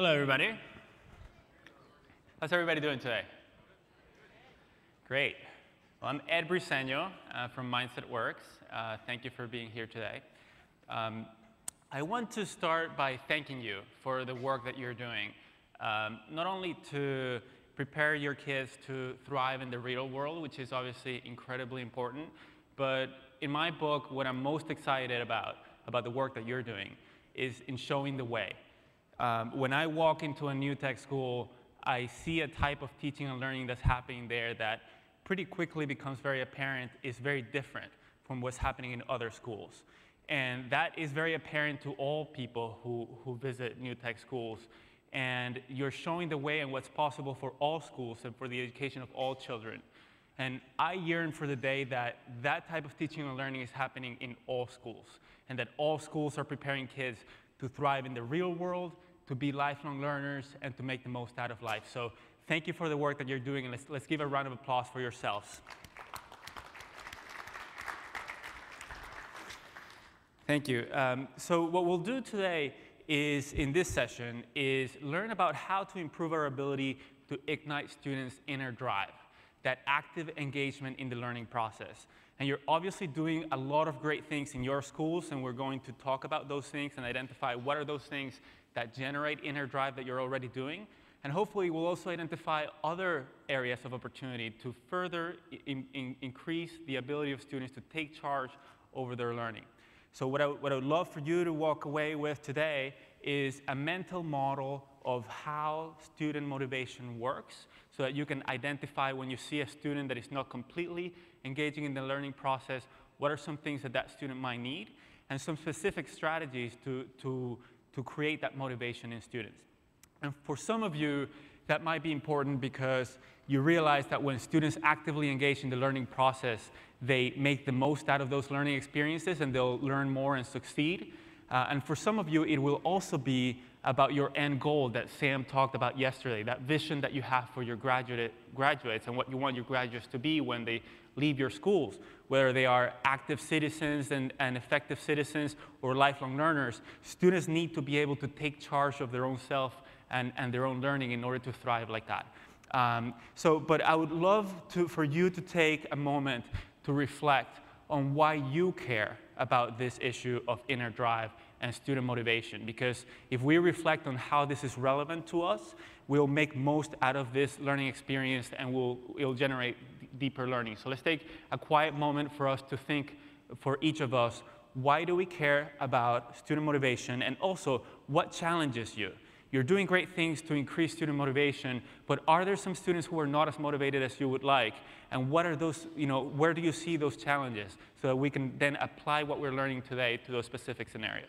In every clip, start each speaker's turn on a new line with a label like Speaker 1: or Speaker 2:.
Speaker 1: Hello, everybody. How's everybody doing today? Great. Well, I'm Ed Briceño from Mindset Works. Thank you for being here today. I want to start by thanking you for the work that you're doing, not only to prepare your kids to thrive in the real world, which is obviously incredibly important, but in my book, what I'm most excited about the work that you're doing is in showing the way. When I walk into a new tech school, I see a type of teaching and learning that's happening there that pretty quickly becomes very apparent is very different from what's happening in other schools. And that is very apparent to all people who visit new tech schools. And you're showing the way and what's possible for all schools and for the education of all children. And I yearn for the day that that type of teaching and learning is happening in all schools, and that all schools are preparing kids to thrive in the real world, to be lifelong learners, and to make the most out of life. So thank you for the work that you're doing, and let's give a round of applause for yourselves. Thank you. So what we'll do today is, in this session, is learn about how to improve our ability to ignite students' inner drive, that active engagement in the learning process. And you're obviously doing a lot of great things in your schools, and we're going to talk about those things and identify what are those things that generate inner drive that you're already doing. And hopefully we'll also identify other areas of opportunity to further increase the ability of students to take charge over their learning. So what I would love for you to walk away with today is a mental model of how student motivation works, so that you can identify when you see a student that is not completely engaging in the learning process, what are some things that that student might need, and some specific strategies to create that motivation in students. And for some of you, that might be important because you realize that when students actively engage in the learning process, they make the most out of those learning experiences and they'll learn more and succeed. And for some of you, it will also be about your end goal that Sam talked about yesterday, that vision that you have for your graduates and what you want your graduates to be when they leave your schools, whether they are active citizens and effective citizens or lifelong learners. Students need to be able to take charge of their own self and their own learning in order to thrive like that. But I would love for you to take a moment to reflect on why you care about this issue of inner drive and student motivation. Because if we reflect on how this is relevant to us, we'll make most out of this learning experience and it'll generate deeper learning. So let's take a quiet moment for us to think, for each of us, why do we care about student motivation, and also what challenges you? You're doing great things to increase student motivation, but are there some students who are not as motivated as you would like? And what are those, where do you see those challenges so that we can then apply what we're learning today to those specific scenarios?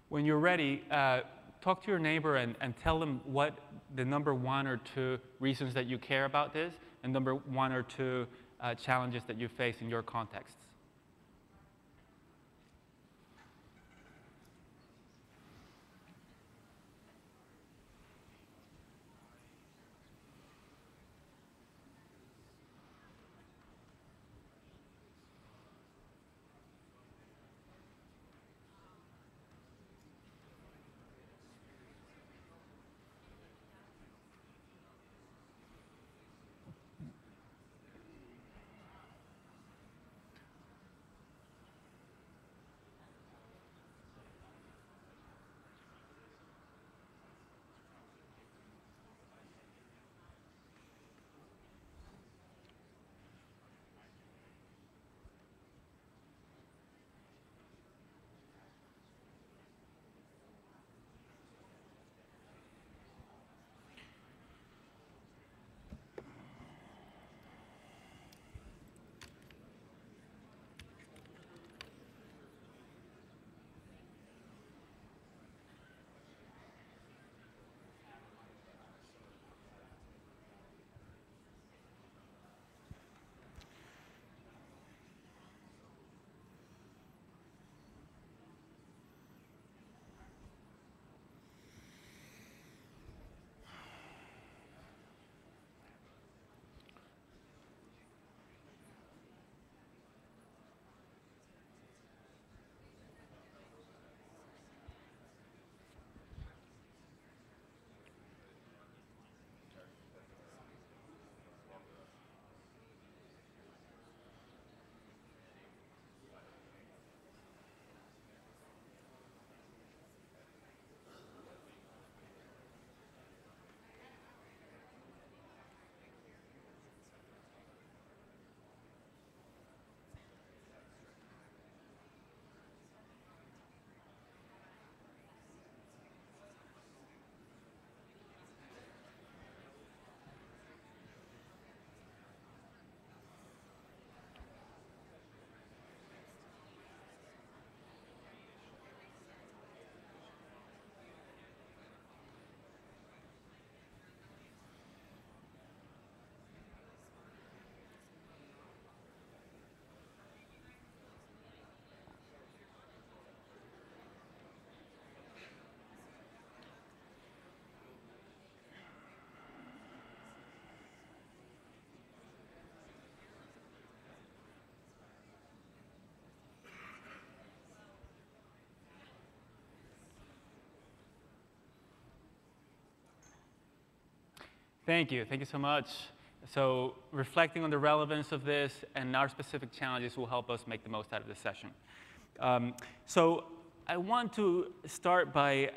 Speaker 1: When you're ready, talk to your neighbor and tell them what the number 1 or 2 reasons that you care about this, and number 1 or 2 challenges that you face in your contexts. Thank you so much. So reflecting on the relevance of this and our specific challenges will help us make the most out of this session. So I want to start by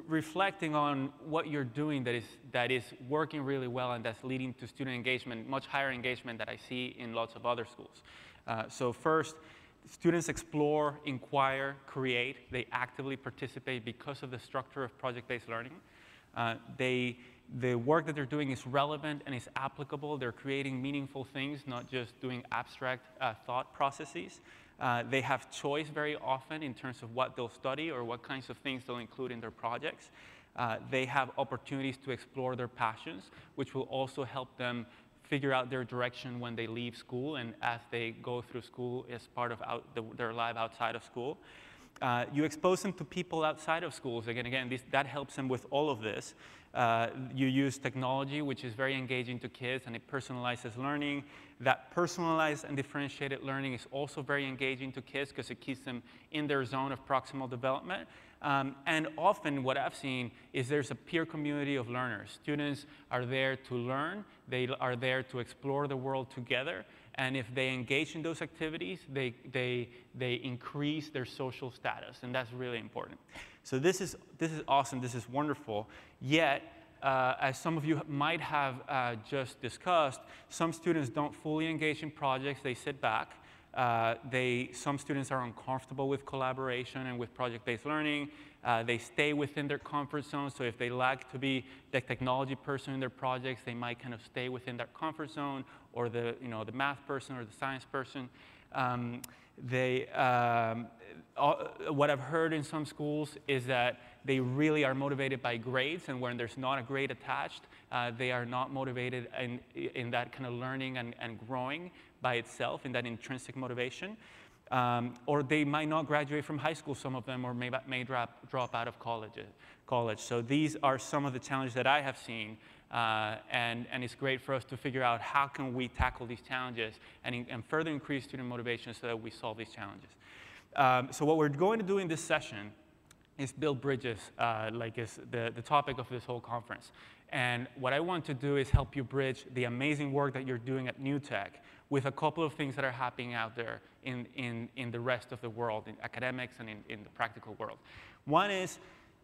Speaker 1: reflecting on what you're doing that is working really well and that's leading to student engagement, much higher engagement that I see in lots of other schools. So first, students explore, inquire, create. They actively participate because of the structure of project-based learning. The work that they're doing is relevant and is applicable. They're creating meaningful things, not just doing abstract thought processes. They have choice very often in terms of what they'll study or what kinds of things they'll include in their projects. They have opportunities to explore their passions, which will also help them figure out their direction when they leave school and as they go through school as part of their life outside of school. You expose them to people outside of schools. Again, that helps them with all of this. You use technology, which is very engaging to kids, and it personalizes learning. That personalized and differentiated learning is also very engaging to kids because it keeps them in their zone of proximal development. And often what I've seen is there's a peer community of learners. Students are there to learn. They are there to explore the world together. And if they engage in those activities, they increase their social status, and that's really important. So this is awesome. This is wonderful. Yet, as some of you might have just discussed, some students don't fully engage in projects. They sit back. Some students are uncomfortable with collaboration and with project-based learning. They stay within their comfort zone. So if they like to be the technology person in their projects, they might kind of stay within that comfort zone, or the math person or the science person. What I've heard in some schools is that they really are motivated by grades, and when there's not a grade attached, they are not motivated in that kind of learning and growing by itself, in that intrinsic motivation. Or they might not graduate from high school, some of them, or may drop out of college. So these are some of the challenges that I have seen, and it's great for us to figure out how can we tackle these challenges and further increase student motivation so that we solve these challenges. So what we're going to do in this session is build bridges, like is the topic of this whole conference. And what I want to do is help you bridge the amazing work that you're doing at New Tech with a couple of things that are happening out there in the rest of the world, in academics and in the practical world. One is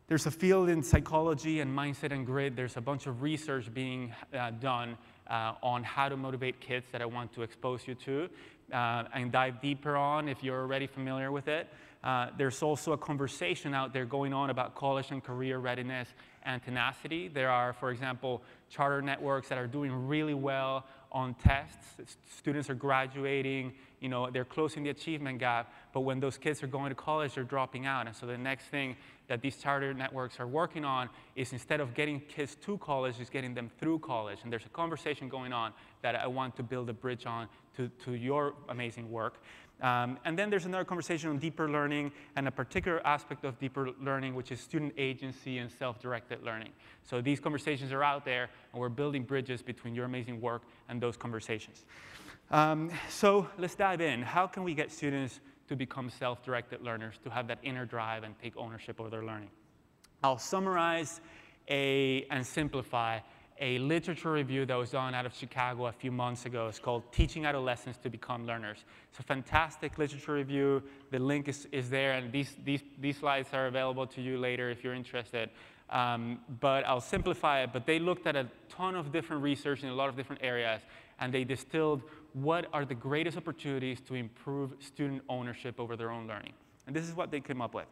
Speaker 1: there's a field in psychology and mindset and grit. There's a bunch of research being done on how to motivate kids that I want to expose you to and dive deeper on if you're already familiar with it. There's also a conversation out there going on about college and career readiness and tenacity. There are, for example, charter networks that are doing really well on tests. Students are graduating, they're closing the achievement gap, but when those kids are going to college, they're dropping out. And so the next thing that these charter networks are working on is, instead of getting kids to college, is getting them through college. And there's a conversation going on that I want to build a bridge on to your amazing work. And then there's another conversation on deeper learning and a particular aspect of deeper learning, which is student agency and self-directed learning. So these conversations are out there, and we're building bridges between your amazing work and those conversations. So let's dive in. How can we get students to become self-directed learners, to have that inner drive and take ownership of their learning? I'll summarize and simplify a literature review that was done out of Chicago a few months ago. It's called Teaching Adolescents to Become Learners. It's a fantastic literature review. The link is there, and these slides are available to you later if you're interested. But I'll simplify it. But they looked at a ton of different research in a lot of different areas, and they distilled what are the greatest opportunities to improve student ownership over their own learning. And this is what they came up with.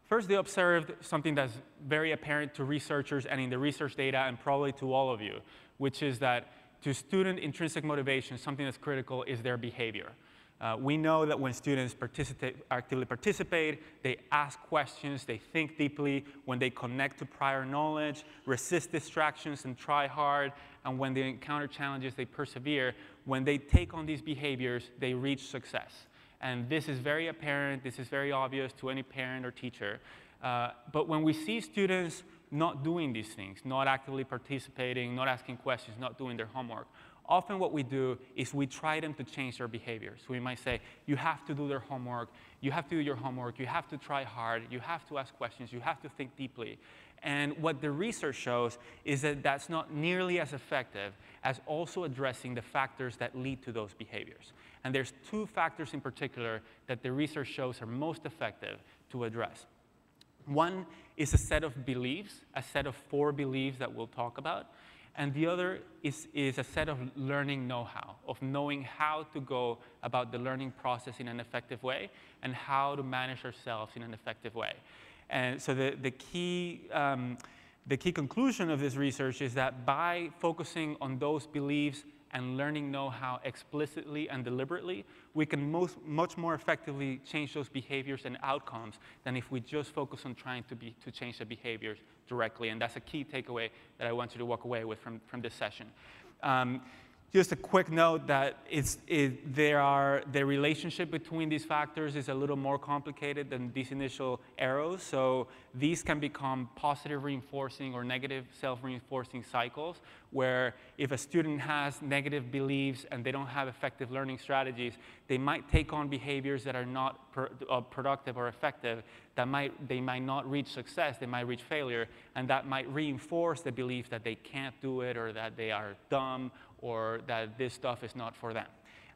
Speaker 1: First, they observed something that's very apparent to researchers and in the research data, and probably to all of you, which is that to student intrinsic motivation, something that's critical is their behavior. We know that when students actively participate, they ask questions, they think deeply, when they connect to prior knowledge, resist distractions, and try hard, and when they encounter challenges, they persevere. When they take on these behaviors, they reach success. And this is very apparent, this is very obvious to any parent or teacher. But when we see students not doing these things, not actively participating, not asking questions, not doing their homework, Often what we do is we try them to change their behavior. So we might say, you have to do their homework, you have to do your homework, you have to try hard, you have to ask questions, you have to think deeply. And what the research shows is that that's not nearly as effective as also addressing the factors that lead to those behaviors. And there's 2 factors in particular that the research shows are most effective to address. One is a set of beliefs, a set of 4 beliefs that we'll talk about. And the other is a set of learning know-how, of knowing how to go about the learning process in an effective way and how to manage ourselves in an effective way. And so the key conclusion of this research is that by focusing on those beliefs and learning know-how explicitly and deliberately, we can much more effectively change those behaviors and outcomes than if we just focus on trying to change the behaviors directly. And that's a key takeaway that I want you to walk away with from this session. Just a quick note that the relationship between these factors is a little more complicated than these initial arrows. So these can become positive reinforcing or negative self-reinforcing cycles, where if a student has negative beliefs and they don't have effective learning strategies, they might take on behaviors that are not productive or effective, they might not reach success, they might reach failure, and that might reinforce the belief that they can't do it or that they are dumb or that this stuff is not for them.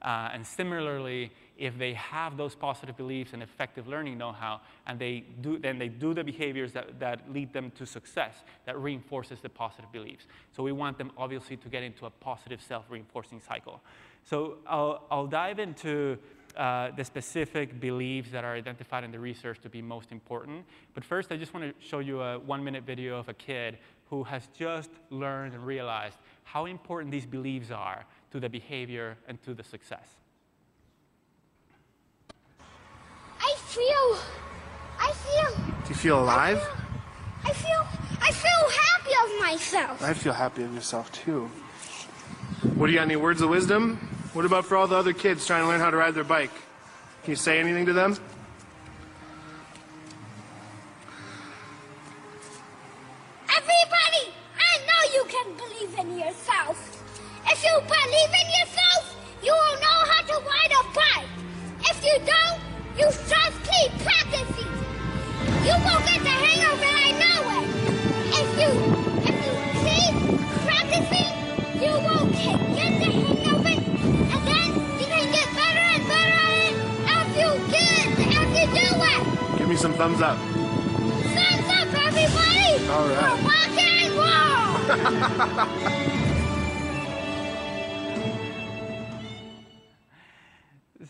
Speaker 1: And similarly, if they have those positive beliefs and effective learning know-how, and then they do the behaviors that lead them to success, that reinforces the positive beliefs. So we want them, obviously, to get into a positive self-reinforcing cycle. So I'll dive into the specific beliefs that are identified in the research to be most important. But first, I just want to show you a 1-minute video of a kid who has just learned and realized how important these beliefs are to the behavior and to the success.
Speaker 2: I feel.
Speaker 3: Do you feel alive?
Speaker 2: I feel happy of myself.
Speaker 3: I feel happy of yourself too. What, do you got any words of wisdom? What about for all the other kids trying to learn how to ride their bike? Can you say anything to them?
Speaker 2: Everybody, I know you can believe in yourself. If you believe in yourself, you will know how to ride a bike. If you don't, you just keep practicing. You won't get the hang of it, I know it. If you keep practicing, you will get the hang of it, and then you can get better and better at it as you do it.
Speaker 3: Give me some thumbs up.
Speaker 2: Thumbs up, everybody!
Speaker 3: All right.
Speaker 2: For rock and roll!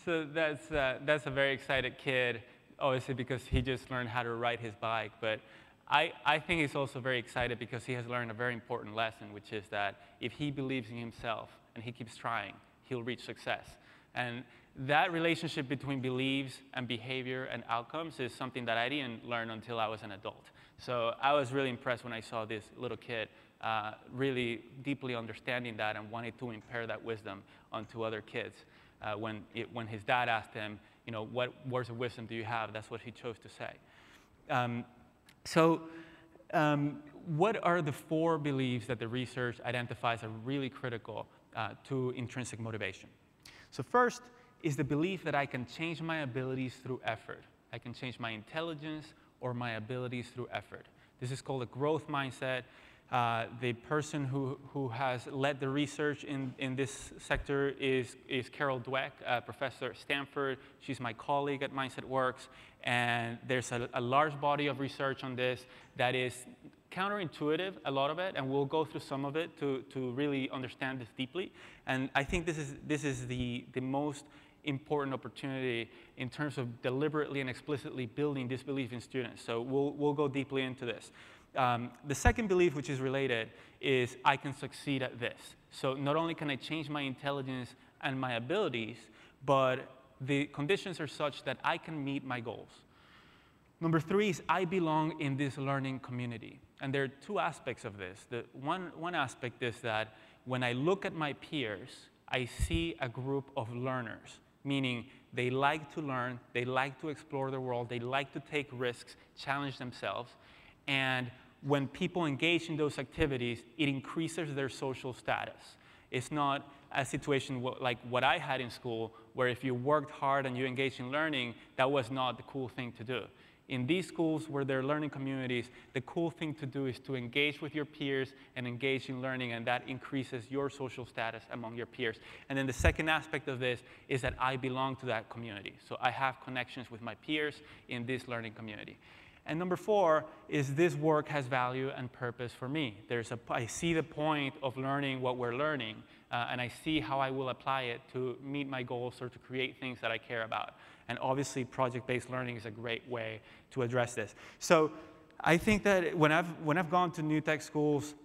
Speaker 1: So that's a very excited kid, obviously because he just learned how to ride his bike. But I think he's also very excited because he has learned a very important lesson, which is that if he believes in himself and he keeps trying, he'll reach success. And that relationship between beliefs and behavior and outcomes is something that I didn't learn until I was an adult. So I was really impressed when I saw this little kid really deeply understanding that and wanting to impart that wisdom onto other kids. When his dad asked him, what words of wisdom do you have? That's what he chose to say. What are the 4 beliefs that the research identifies are really critical to intrinsic motivation? So first is the belief that I can change my abilities through effort. I can change my intelligence or my abilities through effort. This is called a growth mindset. The person who has led the research in this sector is Carol Dweck, a professor at Stanford. She's my colleague at Mindset Works. And there's a large body of research on this that is counterintuitive, a lot of it, and we'll go through some of it to really understand this deeply. And I think this is the most important opportunity in terms of deliberately and explicitly building this belief in students. So we'll go deeply into this. The second belief, which is related, is I can succeed at this. So not only can I change my intelligence and my abilities, but the conditions are such that I can meet my goals. Number 3 is I belong in this learning community. And there are 2 aspects of this. One aspect is that when I look at my peers, I see a group of learners, meaning they like to learn, they like to explore the world, they like to take risks, challenge themselves. And when people engage in those activities, it increases their social status. It's not a situation like what I had in school, where if you worked hard and you engaged in learning, that was not the cool thing to do. In these schools where they're learning communities, the cool thing to do is to engage with your peers and engage in learning, and that increases your social status among your peers. And then the second aspect of this is that I belong to that community. So I have connections with my peers in this learning community. And number 4 is this work has value and purpose for me. I see the point of learning what we're learning, and I see how I will apply it to meet my goals or to create things that I care about. And obviously, project-based learning is a great way to address this. So I think that when I've gone to new tech schools,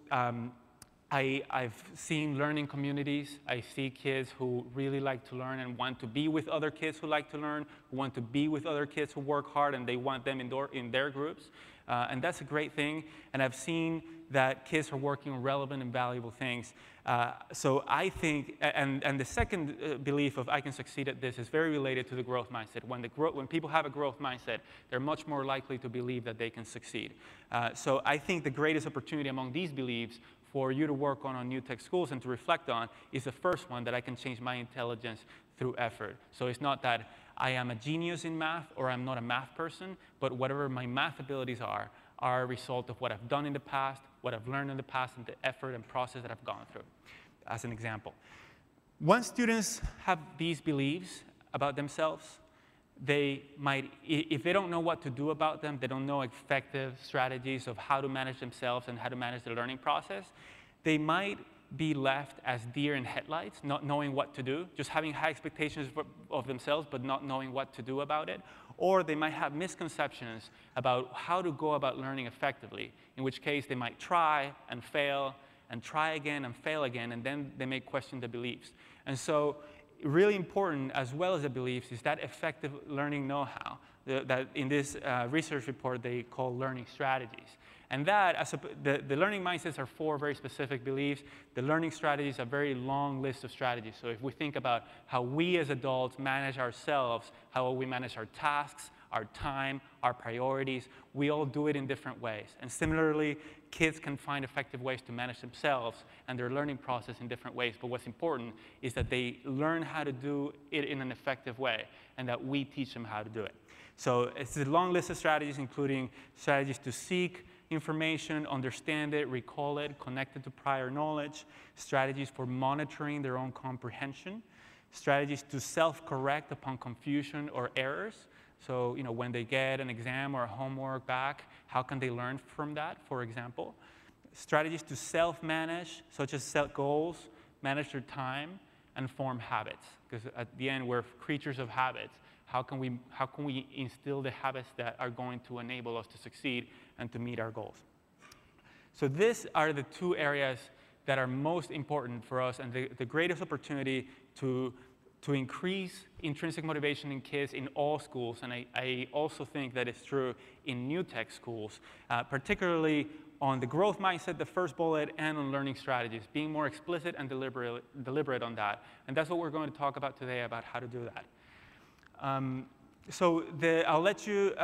Speaker 1: I've seen learning communities. I see kids who really like to learn and want to be with other kids who like to learn, who want to be with other kids who work hard, and they want them in their groups. And that's a great thing. And I've seen that kids are working on relevant and valuable things. So I think, and the second belief of I can succeed at this is very related to the growth mindset. When people have a growth mindset, they're much more likely to believe that they can succeed. So I think the greatest opportunity among these beliefs for you to work on new tech schools and to reflect on is the first one, that I can change my intelligence through effort. So it's not that I am a genius in math or I'm not a math person, but whatever my math abilities are a result of what I've done in the past, what I've learned in the past, and the effort and process that I've gone through, as an example. Once students have these beliefs about themselves, they might, if they don't know what to do about them, they don't know effective strategies of how to manage themselves and how to manage the learning process, they might be left as deer in headlights, not knowing what to do, just having high expectations of themselves, but not knowing what to do about it. Or they might have misconceptions about how to go about learning effectively, in which case they might try and fail and try again and fail again, and then they may question the beliefs. And so really important, as well as the beliefs, is that effective learning know-how that in this research report they call learning strategies. And that, the learning mindsets are 4 very specific beliefs. The learning strategies are a very long list of strategies. So if we think about how we as adults manage ourselves, how we manage our tasks, our time, our priorities, we all do it in different ways. And similarly, kids can find effective ways to manage themselves and their learning process in different ways. But what's important is that they learn how to do it in an effective way, and that we teach them how to do it. So it's a long list of strategies, including strategies to seek information, understand it, recall it, connect it to prior knowledge, strategies for monitoring their own comprehension, strategies to self-correct upon confusion or errors. So, when they get an exam or a homework back, how can they learn from that, for example? Strategies to self-manage, such as set goals, manage their time, and form habits. Because at the end, we're creatures of habits. How can we instill the habits that are going to enable us to succeed and to meet our goals? So these are the 2 areas that are most important for us, and the greatest opportunity to increase intrinsic motivation in kids in all schools. And I also think that it's true in new tech schools, particularly on the growth mindset, the first bullet, and on learning strategies, being more explicit and deliberate on that. And that's what we're going to talk about today, about how to do that. I'll let you,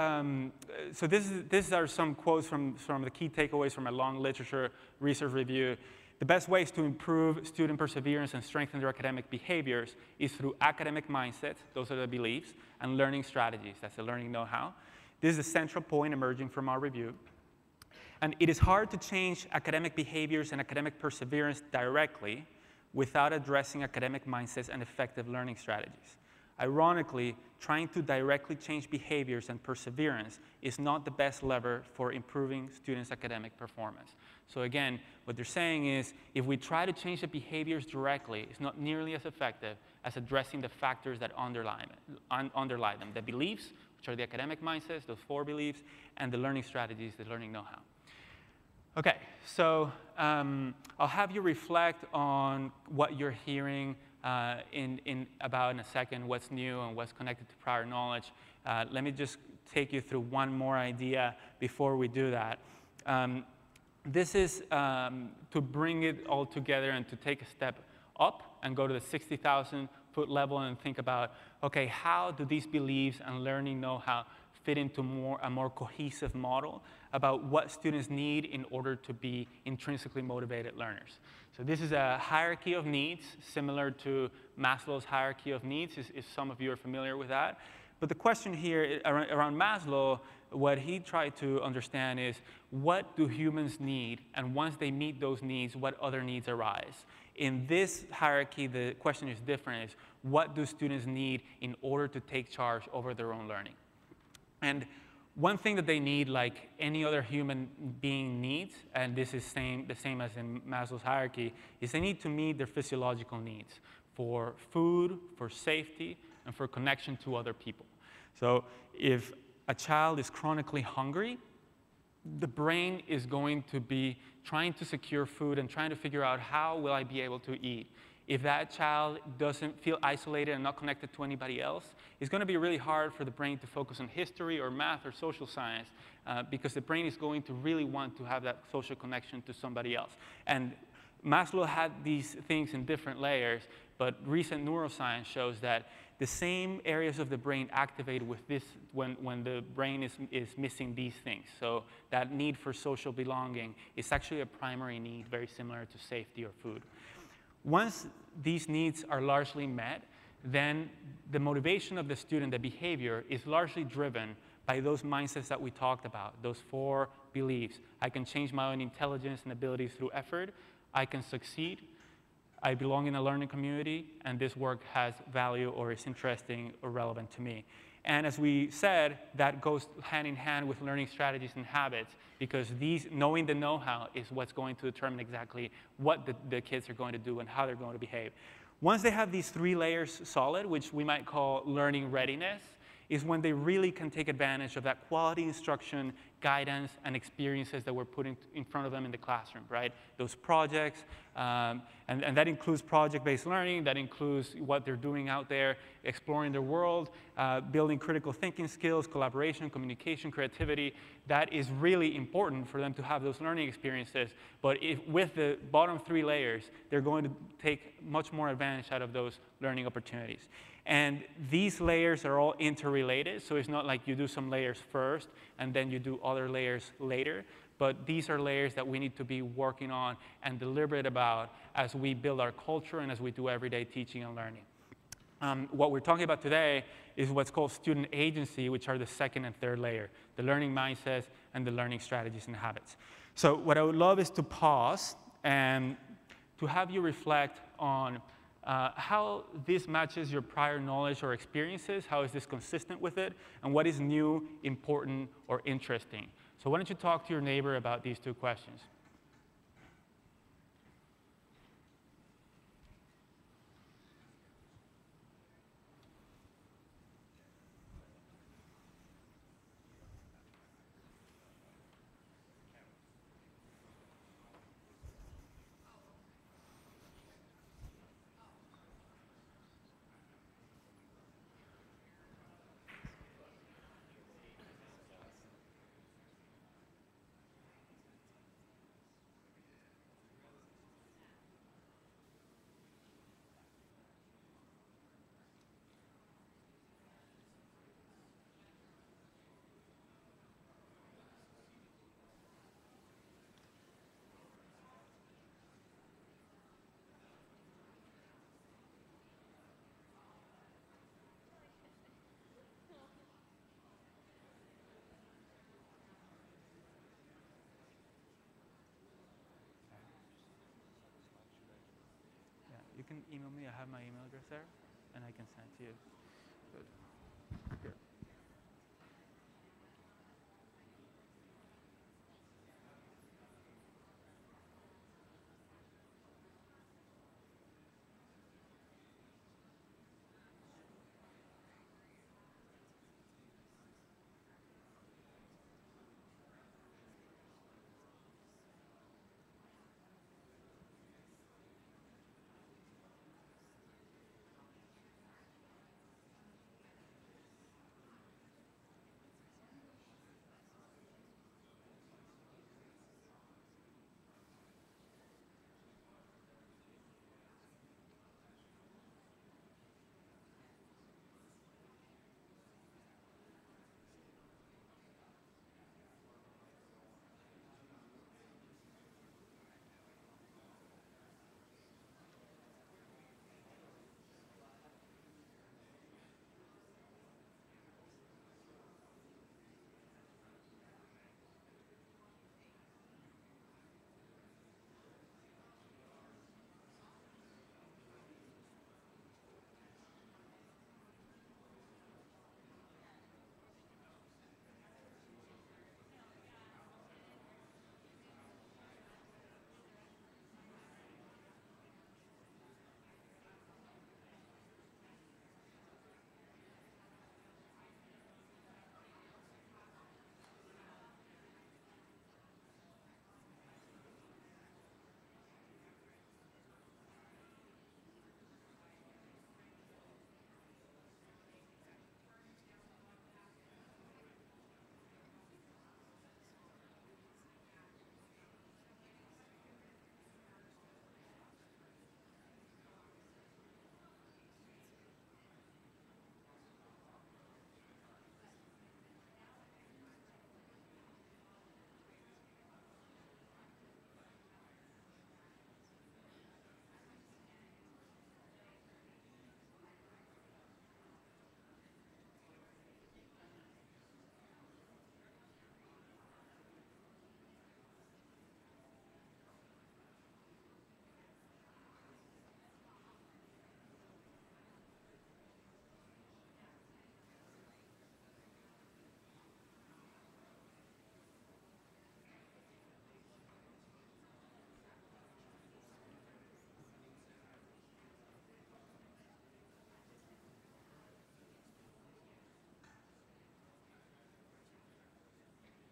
Speaker 1: so these are some quotes from the key takeaways from a long literature research review. The best ways to improve student perseverance and strengthen their academic behaviors is through academic mindsets, those are the beliefs, and learning strategies, that's the learning know-how. This is the central point emerging from our review. And it is hard to change academic behaviors and academic perseverance directly without addressing academic mindsets and effective learning strategies. Ironically, trying to directly change behaviors and perseverance is not the best lever for improving students' academic performance. So again, what they're saying is, if we try to change the behaviors directly, it's not nearly as effective as addressing the factors that underlie them. The beliefs, which are the academic mindsets, those 4 beliefs, and the learning strategies, the learning know-how. Okay, so I'll have you reflect on what you're hearing in a second, what's new and what's connected to prior knowledge. Let me just take you through one more idea before we do that. This is to bring it all together and to take a step up and go to the 60,000-foot level and think about, okay, how do these beliefs and learning know-how fit into a more cohesive model about what students need in order to be intrinsically motivated learners. So this is a hierarchy of needs, similar to Maslow's hierarchy of needs, if some of you are familiar with that. But the question here around Maslow, what he tried to understand is, what do humans need? And once they meet those needs, what other needs arise? In this hierarchy, the question is different, is what do students need in order to take charge over their own learning? And one thing that they need, like any other human being needs, and this is the same as in Maslow's hierarchy, is they need to meet their physiological needs for food, for safety, and for connection to other people. So if a child is chronically hungry, the brain is going to be trying to secure food and trying to figure out, how will I be able to eat? If that child doesn't feel isolated and not connected to anybody else, it's going to be really hard for the brain to focus on history or math or social science, because the brain is going to really want to have that social connection to somebody else. And Maslow had these things in different layers, but recent neuroscience shows that the same areas of the brain activate with this when the brain is missing these things. So that need for social belonging is actually a primary need, very similar to safety or food. Once these needs are largely met, then the motivation of the student, the behavior, is largely driven by those mindsets that we talked about, those 4 beliefs. I can change my own intelligence and abilities through effort. I can succeed. I belong in a learning community, and this work has value or is interesting or relevant to me. And as we said, that goes hand in hand with learning strategies and habits, because knowing the know-how is what's going to determine exactly what the kids are going to do and how they're going to behave. Once they have these 3 layers solid, which we might call learning readiness, is when they really can take advantage of that quality instruction, guidance, and experiences that we're putting in front of them in the classroom, right? Those projects, and that includes project-based learning, that includes what they're doing out there, exploring their world, building critical thinking skills, collaboration, communication, creativity. That is really important for them to have those learning experiences. But with the bottom 3 layers, they're going to take much more advantage out of those learning opportunities. And these layers are all interrelated, so it's not like you do some layers first and then you do other layers later, but these are layers that we need to be working on and deliberate about as we build our culture and as we do everyday teaching and learning. What we're talking about today is what's called student agency, which are the 2nd and 3rd layer, the learning mindsets and the learning strategies and habits. So what I would love is to pause and to have you reflect on how this matches your prior knowledge or experiences, how is this consistent with it, and what is new, important, or interesting. So why don't you talk to your neighbor about these 2 questions? You can email me. I have my email address there, and I can send it to you. Good. Here.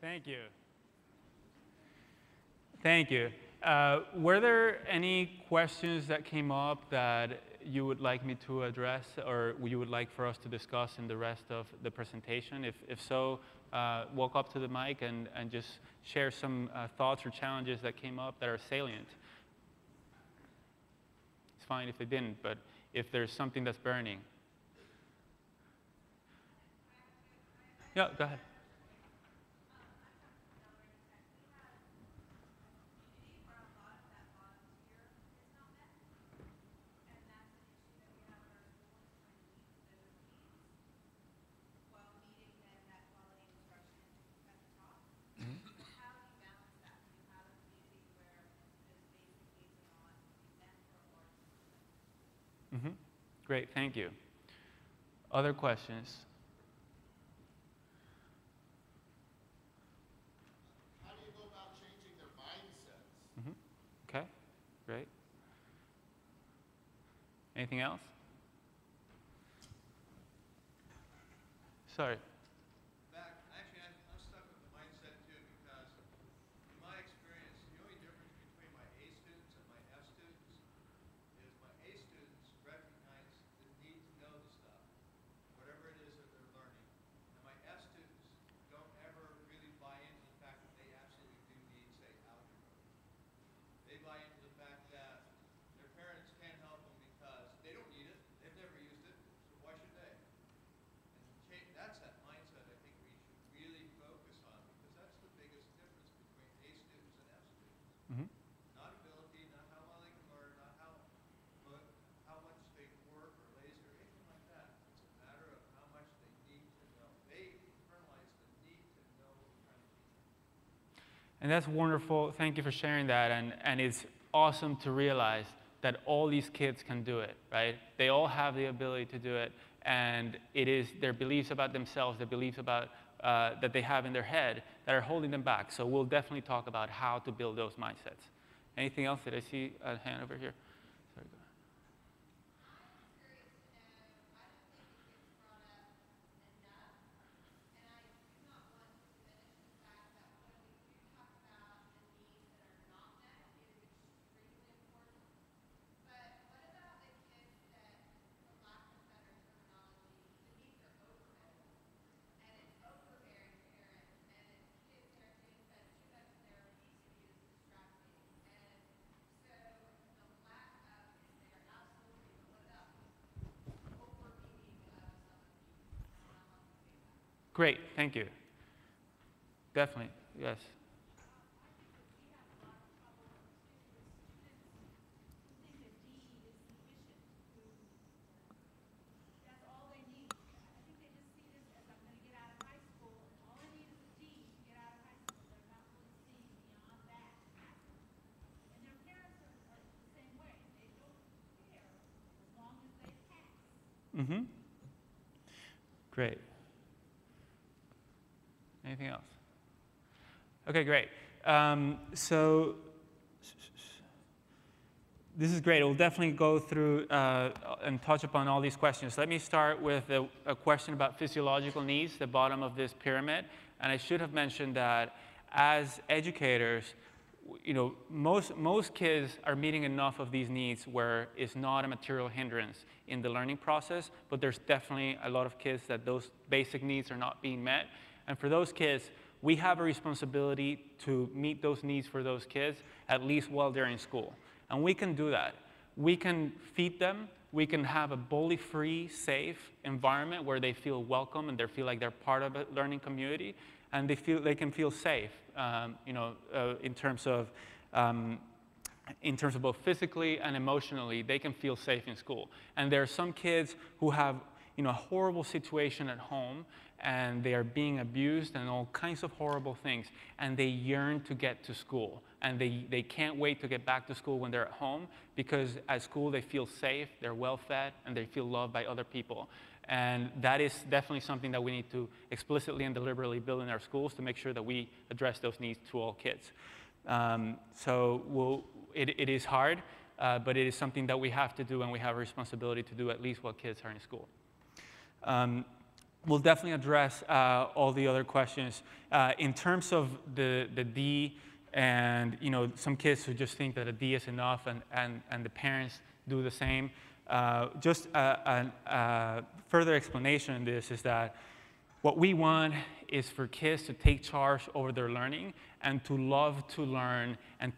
Speaker 1: Thank you. Thank you. Were there any questions that came up that you would like me to address or you would like for us to discuss in the rest of the presentation? If so, walk up to the mic and just share some thoughts or challenges that came up that are salient. It's fine if they didn't, but if there's something that's burning. Yeah, go ahead. Mm-hmm. Great, thank you. Other questions?
Speaker 4: How do you go about changing their mindsets?
Speaker 1: Mm-hmm. Okay, great. Anything else? Sorry.
Speaker 5: Actually, I'm stuck with the mindset too because in my experience, the only difference between my A students and my F students is my A students recognize the need to know the stuff, whatever it is that they're learning. And my F students don't ever really buy into the fact that they absolutely do need, say, algebra. They buy into the fact that their parents can't help them because they don't need it, they've never used it, so why should they? And that's that mindset I think we should really focus on because that's the biggest difference between A students and F students.
Speaker 1: Mm-hmm.
Speaker 5: Not ability, not how well they can learn, not how much they work or lazy or anything like that. It's a matter of how much they need to know. They internalize the need to know what we're trying to teach them.
Speaker 1: And that's wonderful. Thank you for sharing that. And it's awesome to realize that all these kids can do it, right? They all have the ability to do it. And it is their beliefs about themselves, their beliefs about that they have in their head that are holding them back. So we'll definitely talk about how to build those mindsets. Anything else? Did I see a hand over here? Sorry, go ahead. Great, thank you. Definitely, yes. Mm-hmm. Great. Anything else? Okay, great. So this is great. We'll definitely go through and touch upon all these questions. Let me start with a question about physiological needs, the bottom of this pyramid. And I should have mentioned that as educators, you know, most kids are meeting enough of these needs where it's not a material hindrance in the learning process, but there's definitely a lot of kids that those basic needs are not being met. And for those kids, we have a responsibility to meet those needs for those kids at least while they're in school. And we can do that. We can feed them. We can have a bully-free, safe environment where they feel welcome and they feel like they're part of a learning community. And they can feel safe, in terms of both physically and emotionally. They can feel safe in school. And there are some kids who have, a horrible situation at home, and they are being abused and all kinds of horrible things, and they yearn to get to school. And they can't wait to get back to school when they're at home, because at school they feel safe, they're well-fed, and they feel loved by other people. And that is definitely something that we need to explicitly and deliberately build in our schools to make sure that we address those needs to all kids. It is hard, but it is something that we have to do, and we have a responsibility to do at least while kids are in school. we'll definitely address all the other questions. In terms of the D, and some kids who just think that a D is enough, and the parents do the same. Just a further explanation in this is that what we want is for kids to take charge over their learning and to love to learn, and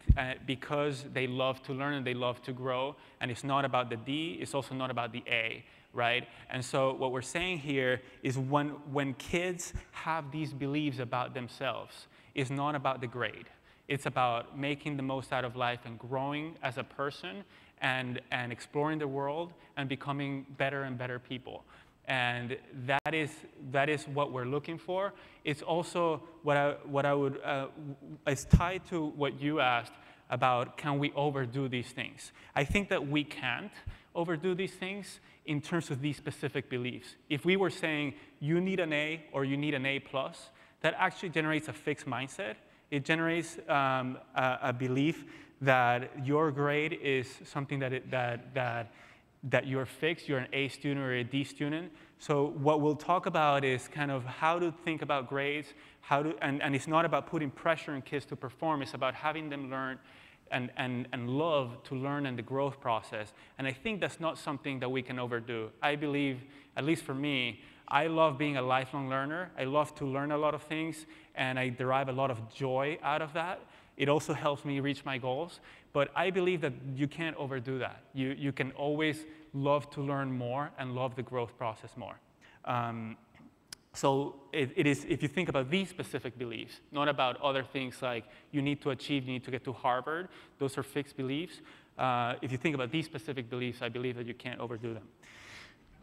Speaker 1: because they love to learn and they love to grow. And it's not about the D, it's also not about the A, right? And so what we're saying here is when kids have these beliefs about themselves, it's not about the grade. It's about making the most out of life and growing as a person and exploring the world and becoming better and better people. And that is what we're looking for. It's also what I would, it's tied to what you asked about, can we overdo these things? I think that we can't overdo these things in terms of these specific beliefs. If we were saying you need an A or you need an A+, that actually generates a fixed mindset. It generates a belief that your grade is something that you're fixed, you're an A student or a D student. So what we'll talk about is kind of how to think about grades, and it's not about putting pressure on kids to perform, it's about having them learn and love to learn in the growth process. And I think that's not something that we can overdo. I believe, at least for me, I love being a lifelong learner. I love to learn a lot of things, and I derive a lot of joy out of that. It also helps me reach my goals. But I believe that you can't overdo that. You can always love to learn more and love the growth process more. So it is, if you think about these specific beliefs, not about other things like you need to achieve, you need to get to Harvard, those are fixed beliefs. If you think about these specific beliefs, I believe that you can't overdo them.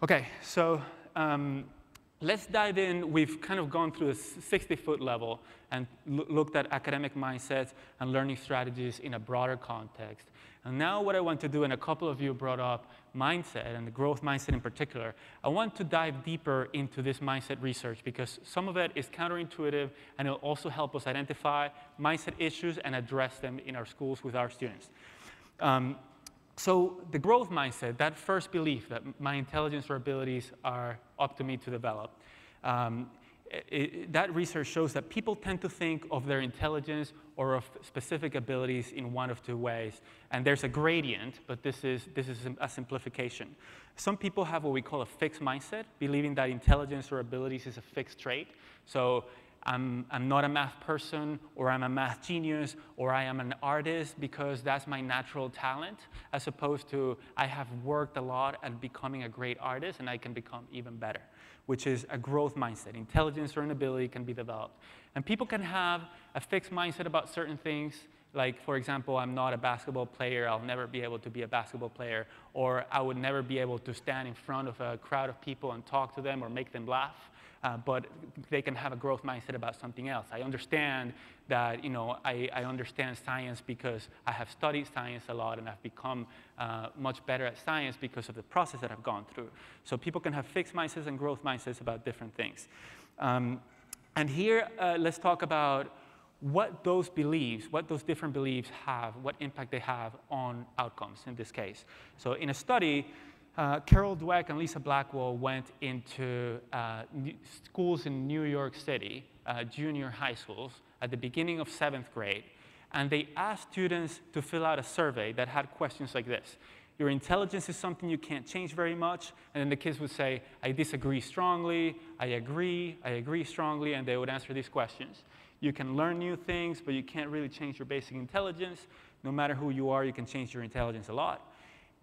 Speaker 1: Okay, so let's dive in. We've kind of gone through a 60-foot level and looked at academic mindsets and learning strategies in a broader context. And now what I want to do, and a couple of you brought up mindset and the growth mindset in particular, I want to dive deeper into this mindset research because some of it is counterintuitive and it'll also help us identify mindset issues and address them in our schools with our students. So the growth mindset, that first belief that my intelligence or abilities are up to me to develop, that research shows that people tend to think of their intelligence or of specific abilities in one of two ways. And there's a gradient, but this is a simplification. Some people have what we call a fixed mindset, believing that intelligence or abilities is a fixed trait. So I'm not a math person, or I'm a math genius, or I am an artist because that's my natural talent, as opposed to I have worked a lot at becoming a great artist and I can become even better, which is a growth mindset. Intelligence or an ability can be developed. And people can have a fixed mindset about certain things, like, for example, I'm not a basketball player, I'll never be able to be a basketball player, or I would never be able to stand in front of a crowd of people and talk to them or make them laugh. But they can have a growth mindset about something else. I understand that, I understand science because I have studied science a lot and I've become much better at science because of the process that I've gone through. So people can have fixed mindsets and growth mindsets about different things. And here, let's talk about what those beliefs, what those different beliefs have, what impact they have on outcomes in this case. So in a study, Carol Dweck and Lisa Blackwell went into schools in New York City, junior high schools, at the beginning of 7th grade. And they asked students to fill out a survey that had questions like this. Your intelligence is something you can't change very much. And then the kids would say, I disagree strongly, I agree strongly, and they would answer these questions. You can learn new things, but you can't really change your basic intelligence. No matter who you are, you can change your intelligence a lot.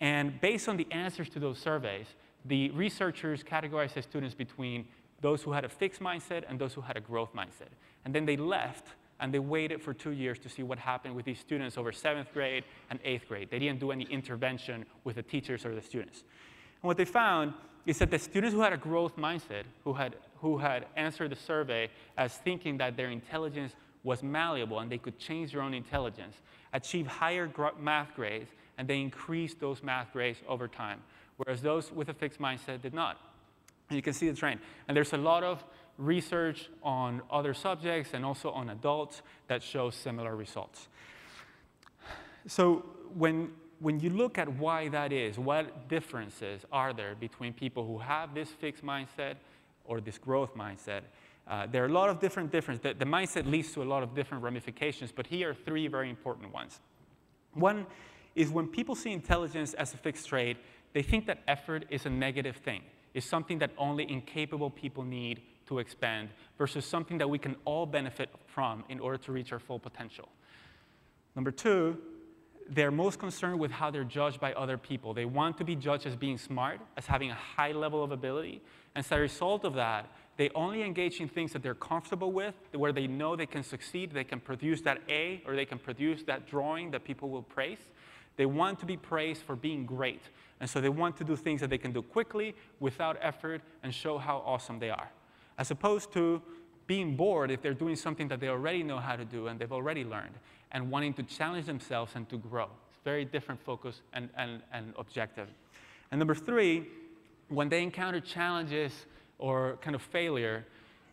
Speaker 1: And based on the answers to those surveys, the researchers categorized the students between those who had a fixed mindset and those who had a growth mindset. And then they left, and they waited for 2 years to see what happened with these students over 7th grade and 8th grade. They didn't do any intervention with the teachers or the students. And what they found is that the students who had a growth mindset, who had answered the survey as thinking that their intelligence was malleable and they could change their own intelligence, achieved higher math grades, and they increased those math grades over time, whereas those with a fixed mindset did not. And you can see the trend. And there's a lot of research on other subjects and also on adults that shows similar results. So when you look at why that is, what differences are there between people who have this fixed mindset or this growth mindset. There are a lot of different differences. The mindset leads to a lot of different ramifications, but here are three very important ones. One is when people see intelligence as a fixed trait, they think that effort is a negative thing. It's something that only incapable people need to expand versus something that we can all benefit from in order to reach our full potential. Number two, they're most concerned with how they're judged by other people. They want to be judged as being smart, as having a high level of ability. And as a result of that, they only engage in things that they're comfortable with, where they know they can succeed, they can produce that A, or they can produce that drawing that people will praise. They want to be praised for being great. And so they want to do things that they can do quickly, without effort, and show how awesome they are. As opposed to being bored if they're doing something that they already know how to do and they've already learned, and wanting to challenge themselves and to grow. It's very different focus and objective. And number three, when they encounter challenges or kind of failure,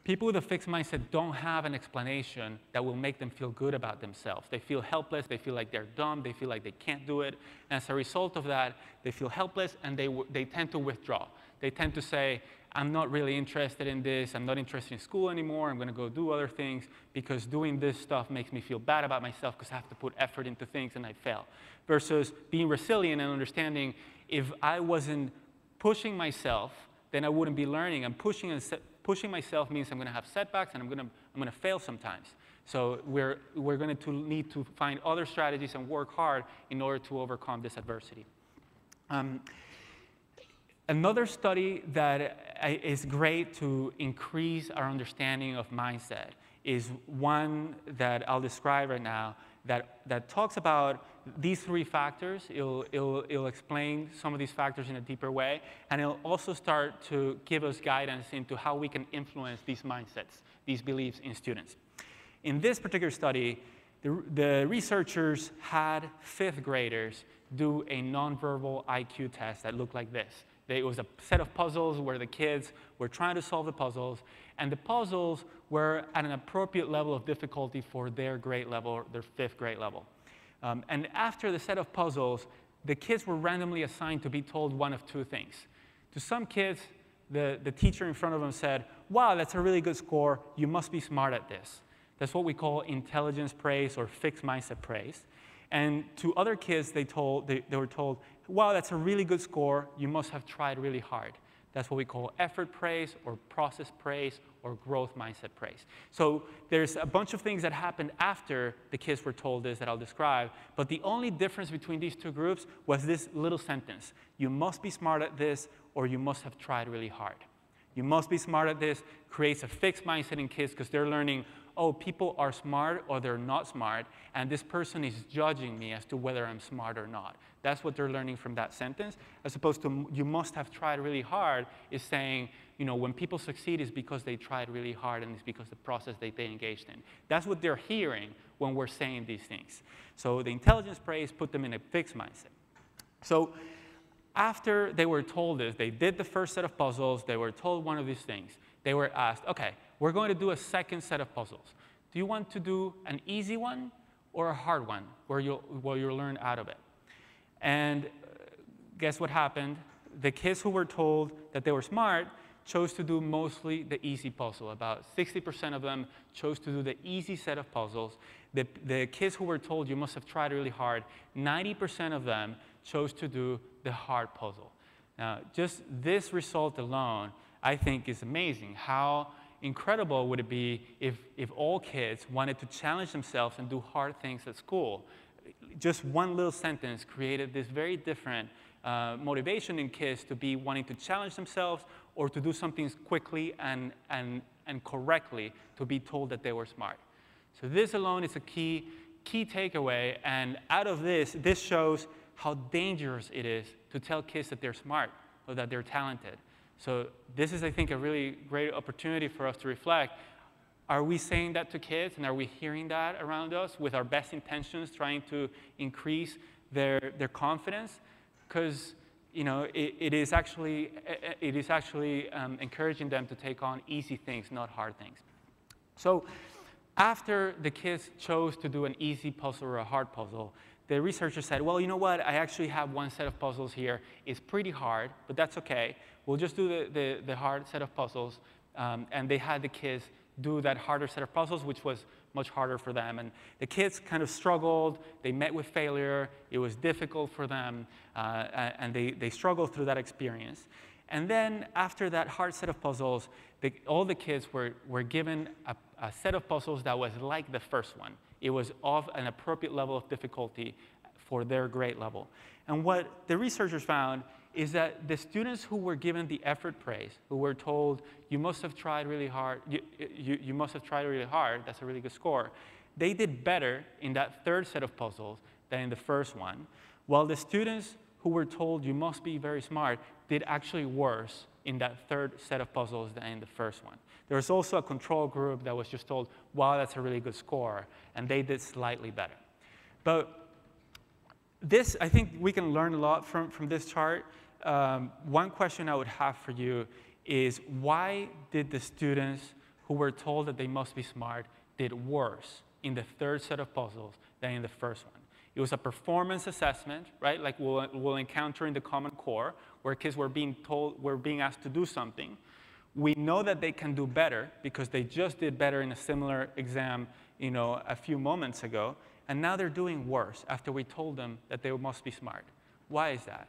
Speaker 1: people with a fixed mindset don't have an explanation that will make them feel good about themselves. They feel helpless, they feel like they're dumb, they feel like they can't do it. And as a result of that, they feel helpless and they tend to withdraw. They tend to say, I'm not really interested in this, I'm not interested in school anymore, I'm going to go do other things because doing this stuff makes me feel bad about myself because I have to put effort into things and I fail. Versus being resilient and understanding, if I wasn't pushing myself, then I wouldn't be learning. And pushing myself means I'm going to have setbacks and I'm going to fail sometimes. So we're going to need to find other strategies and work hard in order to overcome this adversity. Another study that is great to increase our understanding of mindset is one that I'll describe right now that talks about these three factors. It'll explain some of these factors in a deeper way, and it'll also start to give us guidance into how we can influence these mindsets, these beliefs in students. In this particular study, the researchers had fifth graders do a nonverbal IQ test that looked like this. It was a set of puzzles where the kids were trying to solve the puzzles, and the puzzles were at an appropriate level of difficulty for their grade level, their fifth grade level. And after the set of puzzles, the kids were randomly assigned to be told one of two things. To some kids, the teacher in front of them said, wow, that's a really good score, you must be smart at this. That's what we call intelligence praise or fixed mindset praise. And to other kids, they were told, wow, that's a really good score. You must have tried really hard. That's what we call effort praise or process praise or growth mindset praise. So there's a bunch of things that happened after the kids were told this that I'll describe. But the only difference between these two groups was this little sentence. You must be smart at this, or you must have tried really hard. You must be smart at this creates a fixed mindset in kids because they're learning, oh, people are smart or they're not smart, and this person is judging me as to whether I'm smart or not. That's what they're learning from that sentence, as opposed to you must have tried really hard is saying, you know, when people succeed it's because they tried really hard and it's because of the process they engaged in. That's what they're hearing when we're saying these things. So the intelligence praise put them in a fixed mindset. So after they were told this, they did the first set of puzzles, they were told one of these things. They were asked, okay, we're going to do a second set of puzzles. Do you want to do an easy one or a hard one where you'll learn out of it? And guess what happened? The kids who were told that they were smart chose to do mostly the easy puzzle. About 60% of them chose to do the easy set of puzzles. The kids who were told you must have tried really hard, 90% of them chose to do the hard puzzle. Now, just this result alone, I think is amazing. How incredible would it be if all kids wanted to challenge themselves and do hard things at school? Just one little sentence created this very different motivation in kids to be wanting to challenge themselves or to do something quickly and correctly to be told that they were smart. So this alone is a key takeaway, and out of this shows how dangerous it is to tell kids that they're smart or that they're talented. So this is, I think, a really great opportunity for us to reflect. Are we saying that to kids, and are we hearing that around us with our best intentions, trying to increase their confidence? Because you know, it is actually encouraging them to take on easy things, not hard things. So after the kids chose to do an easy puzzle or a hard puzzle, the researchers said, well, you know what? I actually have one set of puzzles here. It's pretty hard, but that's OK. We'll just do the hard set of puzzles and they had the kids do that harder set of puzzles, which was much harder for them. And the kids kind of struggled. They met with failure. It was difficult for them, and they struggled through that experience. And then after that hard set of puzzles, all the kids were given a set of puzzles that was like the first one. It was of an appropriate level of difficulty for their grade level. And what the researchers found is that the students who were given the effort praise, who were told, you must have tried really hard, you must have tried really hard, that's a really good score, they did better in that third set of puzzles than in the first one, while the students who were told, you must be very smart, did actually worse in that third set of puzzles than in the first one. There was also a control group that was just told, wow, that's a really good score, and they did slightly better. But this, I think we can learn a lot from this chart. One question I would have for you is, why did the students who were told that they must be smart did worse in the third set of puzzles than in the first one? It was a performance assessment, right? Like we'll encounter in the Common Core, where kids were being asked to do something. We know that they can do better because they just did better in a similar exam, a few moments ago, and now they're doing worse after we told them that they must be smart. Why is that?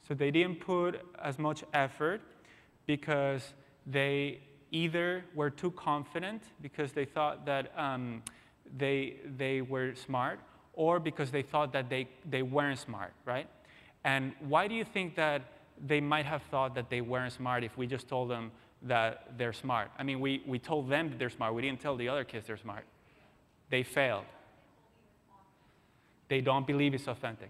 Speaker 1: So they didn't put as much effort because they either were too confident because they thought that they were smart, or because they thought that they weren't smart, right? And why do you think that they might have thought that they weren't smart if we just told them that they're smart? I mean, we told them that they're smart. We didn't tell the other kids they're smart. They failed. They don't believe it's authentic.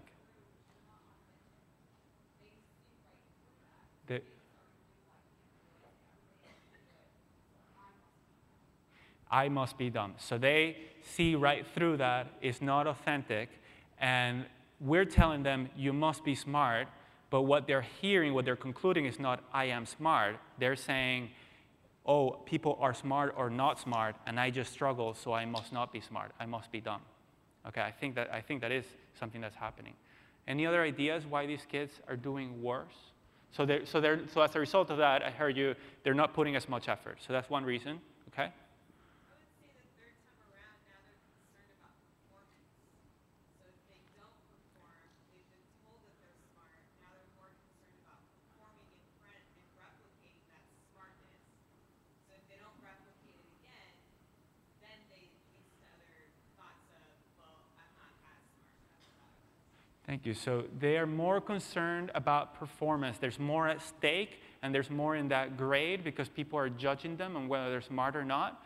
Speaker 1: I must be dumb. So they see right through that it's not authentic, and we're telling them you must be smart, but what they're hearing, what they're concluding is not I am smart. They're saying, oh, people are smart or not smart, and I just struggle, so I must not be smart. I must be dumb. Okay, I think that is something that's happening. Any other ideas why these kids are doing worse? So as a result of that, I heard you, they're not putting as much effort. So that's one reason, okay? Thank you. So they are more concerned about performance. There's more at stake, and there's more in that grade because people are judging them on whether they're smart or not.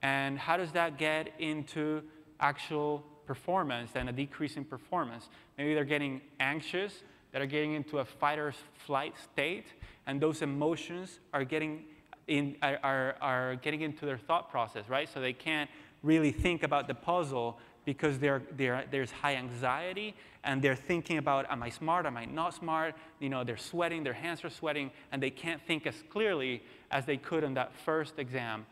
Speaker 1: And how does that get into actual performance and a decrease in performance? Maybe they're getting anxious, they're getting into a fight or flight state, and those emotions are getting into their thought process, right? So they can't really think about the puzzle because there's high anxiety, and they're thinking about, am I smart, am I not smart? They're sweating, their hands are sweating, and they can't think as clearly as they could in that first exam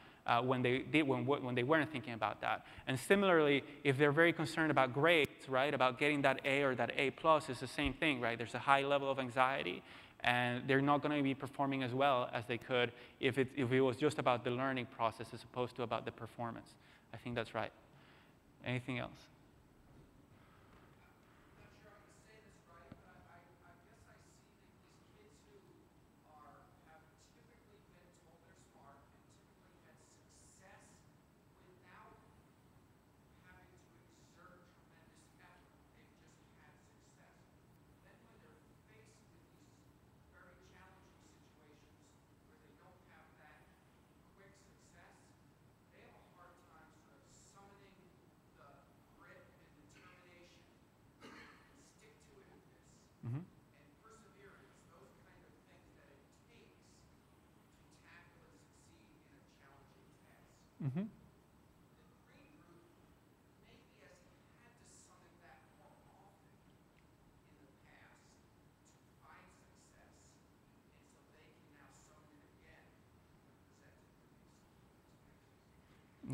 Speaker 1: when they weren't thinking about that. And similarly, if they're very concerned about grades, right, about getting that A or that A+, it's the same thing, right? There's a high level of anxiety, and they're not going to be performing as well as they could if it was just about the learning process as opposed to about the performance. I think that's right. Anything else? Mm-hmm.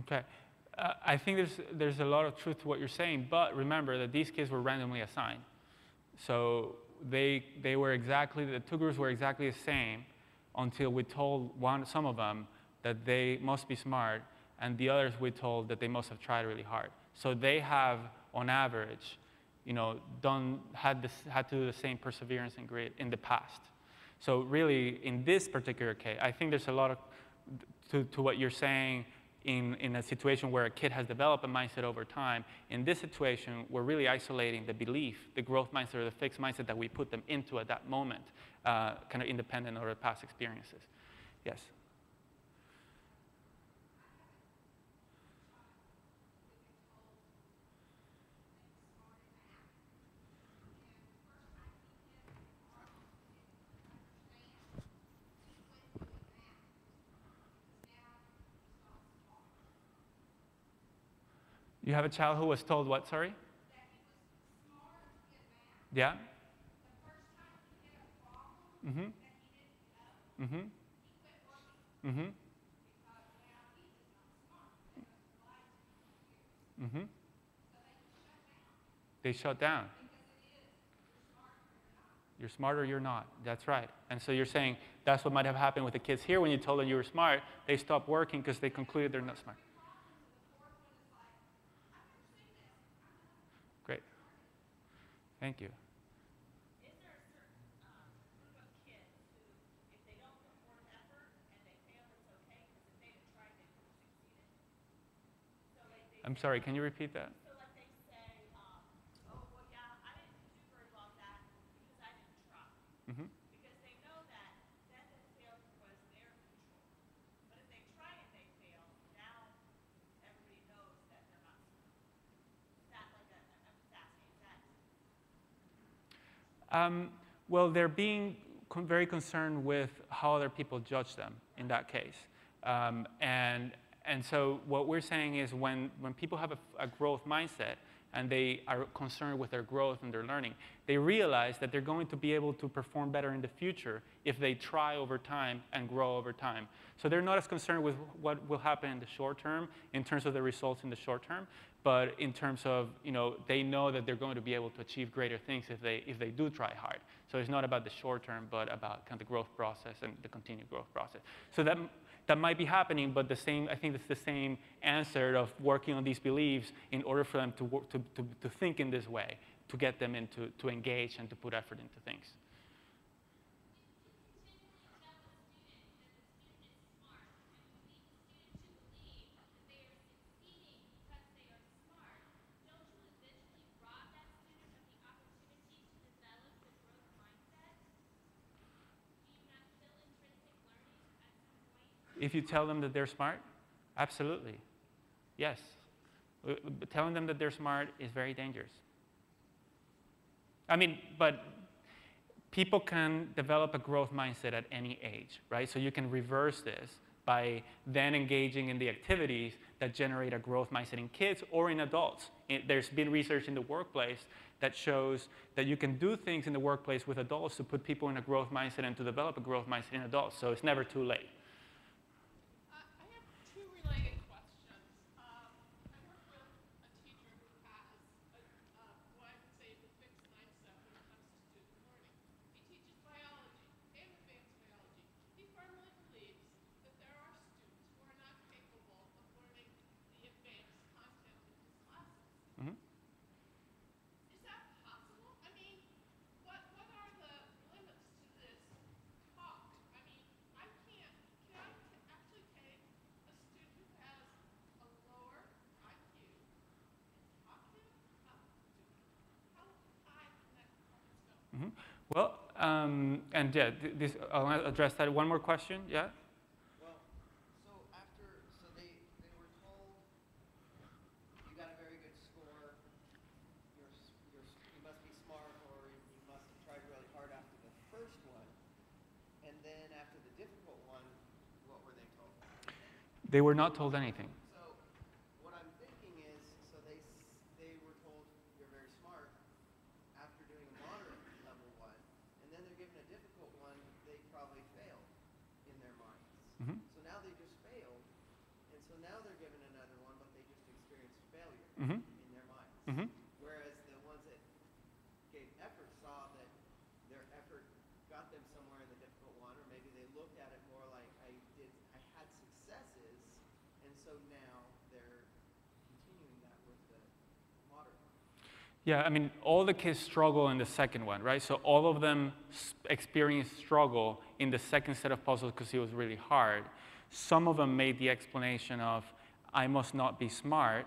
Speaker 1: Okay. I think there's a lot of truth to what you're saying, but remember that these kids were randomly assigned. So the two groups were exactly the same until we told some of them that they must be smart, and the others we told that they must have tried really hard. So they have, on average, had to do the same perseverance and grit in the past. So really, in this particular case, I think there's a lot of to what you're saying in a situation where a kid has developed a mindset over time. In this situation, we're really isolating the belief, the growth mindset or the fixed mindset that we put them into at that moment, kind of independent of their past experiences. Yes? You have a child who was told what, sorry? Yeah? Mm-hmm. Mm-hmm. Mm-hmm. Mm-hmm. They shut down. You're smart or you're not. That's right. And so you're saying that's what might have happened with the kids here when you told them you were smart. They stopped working because they concluded they're not smart. Great. Thank you. I'm sorry, can you repeat that? Mm-hmm. Well, they're being very concerned with how other people judge them in that case. And so what we're saying is when people have a growth mindset and they are concerned with their growth and their learning, they realize that they're going to be able to perform better in the future if they try over time and grow over time. So they're not as concerned with what will happen in the short term in terms of the results in the short term, but in terms of, they know that they're going to be able to achieve greater things if they do try hard. So it's not about the short term, but about kind of the growth process and the continued growth process. So that might be happening, but I think it's the same answer of working on these beliefs in order for them to think in this way, to get them to engage and to put effort into things. If you tell them that they're smart, absolutely. Yes. Telling them that they're smart is very dangerous. I mean, but people can develop a growth mindset at any age, right? So you can reverse this by then engaging in the activities that generate a growth mindset in kids or in adults. There's been research in the workplace that shows that you can do things in the workplace with adults to put people in a growth mindset and to develop a growth mindset in adults. So it's never too late.
Speaker 6: I have two related questions. I work with a teacher who has what I would say is a fixed mindset when it comes to student learning. He teaches biology and advanced biology. He firmly believes that there are students who are not capable of learning the advanced content in his classes.
Speaker 1: Mm-hmm.
Speaker 6: Is that possible? I mean, what are the limits to this talk? I mean, I can't. Can I actually take a student who has a lower IQ and talk him up to it? How high can that performance go?
Speaker 1: Mm-hmm. Well, and yeah, I'll address that. One more question, yeah?
Speaker 7: Well, so they were told you got a very good score, you must be smart, or you must have tried really hard after the first one, and then after the difficult one, what were they told?
Speaker 1: They were not told anything.
Speaker 7: So what I'm thinking is, so they were told you're very smart after doing a moderate level one, and then they're given a difficult one, they probably failed in their minds.
Speaker 1: Mm-hmm.
Speaker 7: So now they just failed, and so So now they're given another one, but they just experienced failure
Speaker 1: Mm-hmm.
Speaker 7: in their minds.
Speaker 1: Mm-hmm.
Speaker 7: Whereas the ones that gave effort saw that their effort got them somewhere in the difficult one, or maybe they looked at it more like I had successes, and so now they're continuing that with the modern one.
Speaker 1: Yeah, I mean, all the kids struggle in the second one, right? So all of them experienced struggle in the second set of puzzles because it was really hard. Some of them made the explanation of, I must not be smart.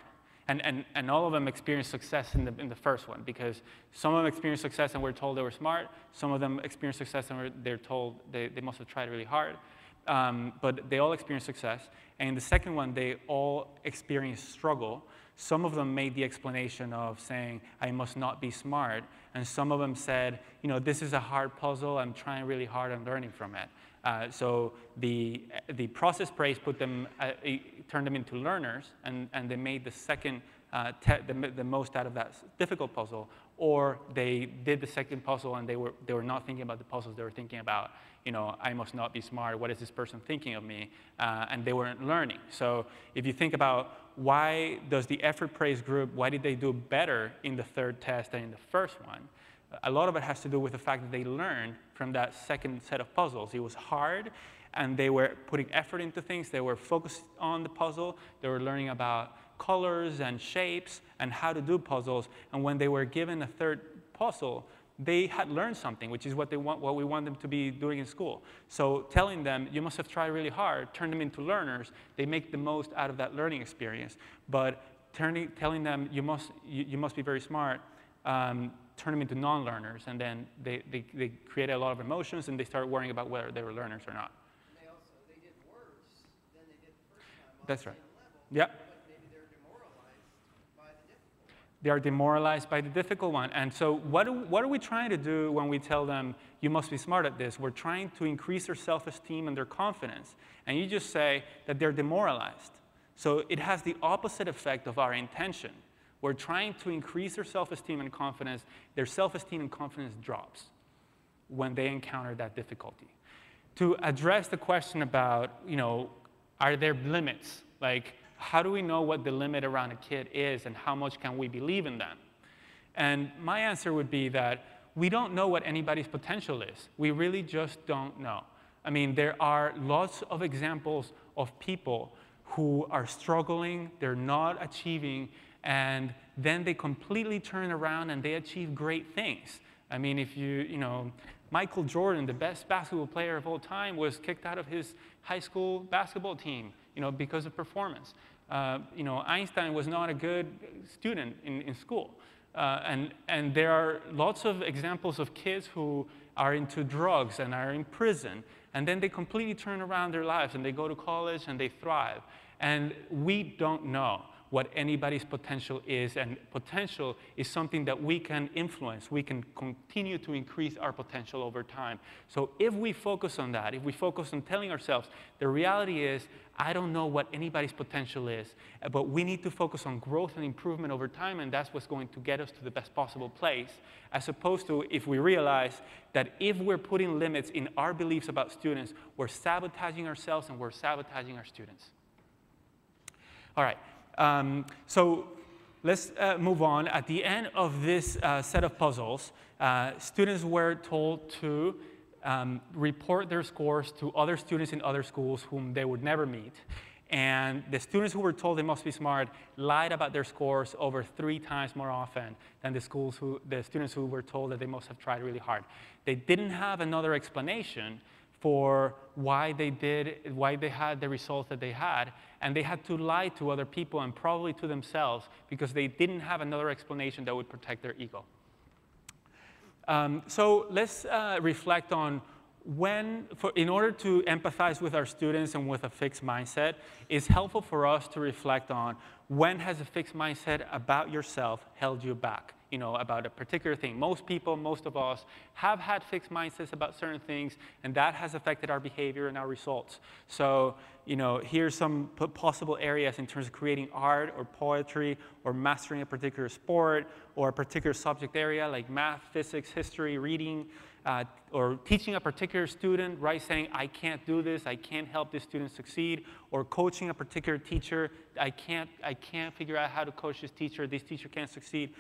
Speaker 1: And all of them experienced success in the first one, because some of them experienced success and were told they were smart. Some of them experienced success and they're told they must have tried really hard. But they all experienced success. And in the second one, they all experienced struggle. Some of them made the explanation of saying, I must not be smart. And some of them said, you know, this is a hard puzzle. I'm trying really hard and learning from it. So the process praise turned them into learners, and they made the second the most out of that difficult puzzle. Or they did the second puzzle and they were not thinking about the puzzles. They were thinking about, you know, I must not be smart. What is this person thinking of me? And they weren't learning. So if you think about why does the effort praise group, why did they do better in the third test than in the first one? A lot of it has to do with the fact that they learned from that second set of puzzles. It was hard, and they were putting effort into things. They were focused on the puzzle. They were learning about colors and shapes and how to do puzzles. And when they were given a third puzzle, they had learned something, which is what we want them to be doing in school. So telling them, you must have tried really hard, turn them into learners. They make the most out of that learning experience. But telling them, you must be very smart, turn them into non-learners, and then they create a lot of emotions, and they start worrying about whether they were learners or not.
Speaker 7: And they did worse than they did the first time on
Speaker 1: That's
Speaker 7: the
Speaker 1: right.
Speaker 7: same level.
Speaker 1: Yeah.
Speaker 7: But maybe they're demoralized by the difficult one.
Speaker 1: They are demoralized by the difficult one. And so what are we trying to do when we tell them, you must be smart at this? We're trying to increase their self-esteem and their confidence. And you just say that they're demoralized. So it has the opposite effect of our intention. We're trying to increase their self-esteem and confidence. Their self-esteem and confidence drops when they encounter that difficulty. To address the question about, you know, are there limits? Like, how do we know what the limit around a kid is, and how much can we believe in them? And my answer would be that we don't know what anybody's potential is. We really just don't know. I mean, there are lots of examples of people who are struggling, they're not achieving, and then they completely turn around and they achieve great things. I mean, if you know, Michael Jordan, the best basketball player of all time, was kicked out of his high school basketball team, you know, because of performance. You know, Einstein was not a good student in school. And there are lots of examples of kids who are into drugs and are in prison, and then they completely turn around their lives and they go to college and they thrive. And we don't know what anybody's potential is, and potential is something that we can influence. We can continue to increase our potential over time. So if we focus on that, if we focus on telling ourselves, the reality is, I don't know what anybody's potential is, but we need to focus on growth and improvement over time, and that's what's going to get us to the best possible place, as opposed to if we realize that if we're putting limits in our beliefs about students, we're sabotaging ourselves and we're sabotaging our students. All right. So let's move on. At the end of this set of puzzles, students were told to report their scores to other students in other schools whom they would never meet. And the students who were told they must be smart lied about their scores over 3 times more often than the students who were told that they must have tried really hard. They didn't have another explanation for why they had the results that they had, and they had to lie to other people and probably to themselves because they didn't have another explanation that would protect their ego. So let's reflect on in order to empathize with our students and with a fixed mindset, it's helpful for us to reflect on when has a fixed mindset about yourself held you back, you know, about a particular thing. Most people, most of us, have had fixed mindsets about certain things, and that has affected our behavior and our results. So, you know, here's some possible areas in terms of creating art or poetry or mastering a particular sport or a particular subject area like math, physics, history, reading. or teaching a particular student, right, saying, I can't do this, I can't help this student succeed, or coaching a particular teacher, I can't figure out how to coach this teacher can't succeed,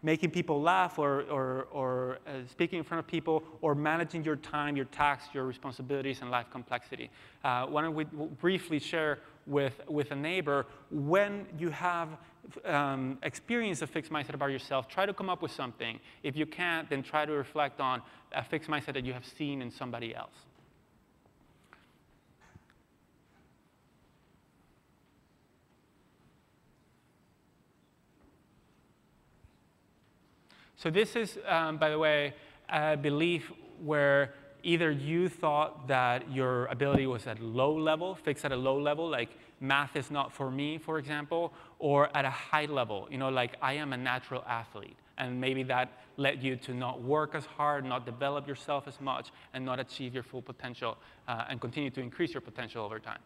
Speaker 1: making people laugh, or speaking in front of people, or managing your time, your tasks, your responsibilities, and life complexity. Why don't we briefly share with a neighbor, when you have experience a fixed mindset about yourself, try to come up with something. If you can't, then try to reflect on a fixed mindset that you have seen in somebody else. So this is, by the way, a belief where either you thought that your ability was at low level, fixed at a low level, like math is not for me, for example, or at a high level, like I am a natural athlete. And maybe that led you to not work as hard, not develop yourself as much, and not achieve your full potential, and continue to increase your potential over time.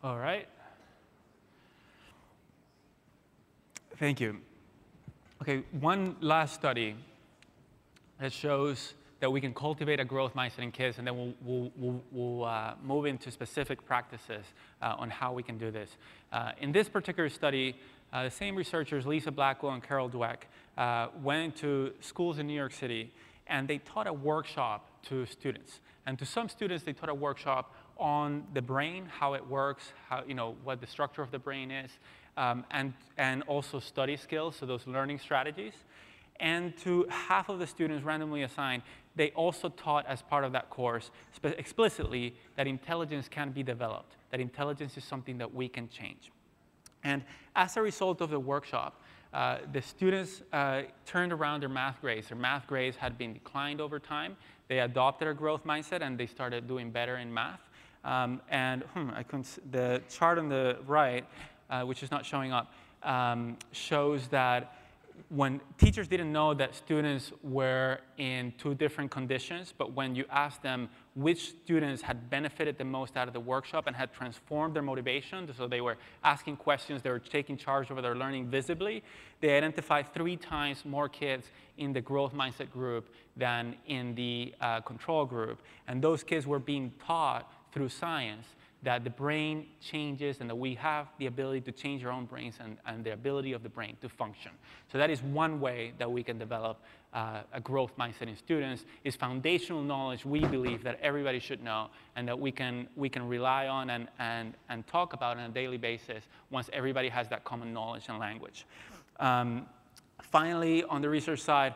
Speaker 1: All right. Thank you. Okay, one last study that shows that we can cultivate a growth mindset in kids, and then we'll move into specific practices on how we can do this. In this particular study, the same researchers, Lisa Blackwell and Carol Dweck, went to schools in New York City, and they taught a workshop to students. And to some students, they taught a workshop on the brain, how it works, how, what the structure of the brain is, and also study skills, so those learning strategies. And to half of the students randomly assigned, they also taught as part of that course explicitly that intelligence can be developed, that intelligence is something that we can change. And as a result of the workshop, the students turned around their math grades. Their math grades had been declined over time. They adopted a growth mindset, and they started doing better in math. The chart on the right, which is not showing up, shows that when teachers didn't know that students were in two different conditions, but when you asked them which students had benefited the most out of the workshop and had transformed their motivation, so they were asking questions, they were taking charge over their learning visibly, they identified 3 times more kids in the growth mindset group than in the control group. And those kids were being taught through science that the brain changes and that we have the ability to change our own brains and the ability of the brain to function. So that is one way that we can develop a growth mindset in students, is foundational knowledge we believe that everybody should know and that we can rely on and talk about on a daily basis once everybody has that common knowledge and language. Finally, on the research side,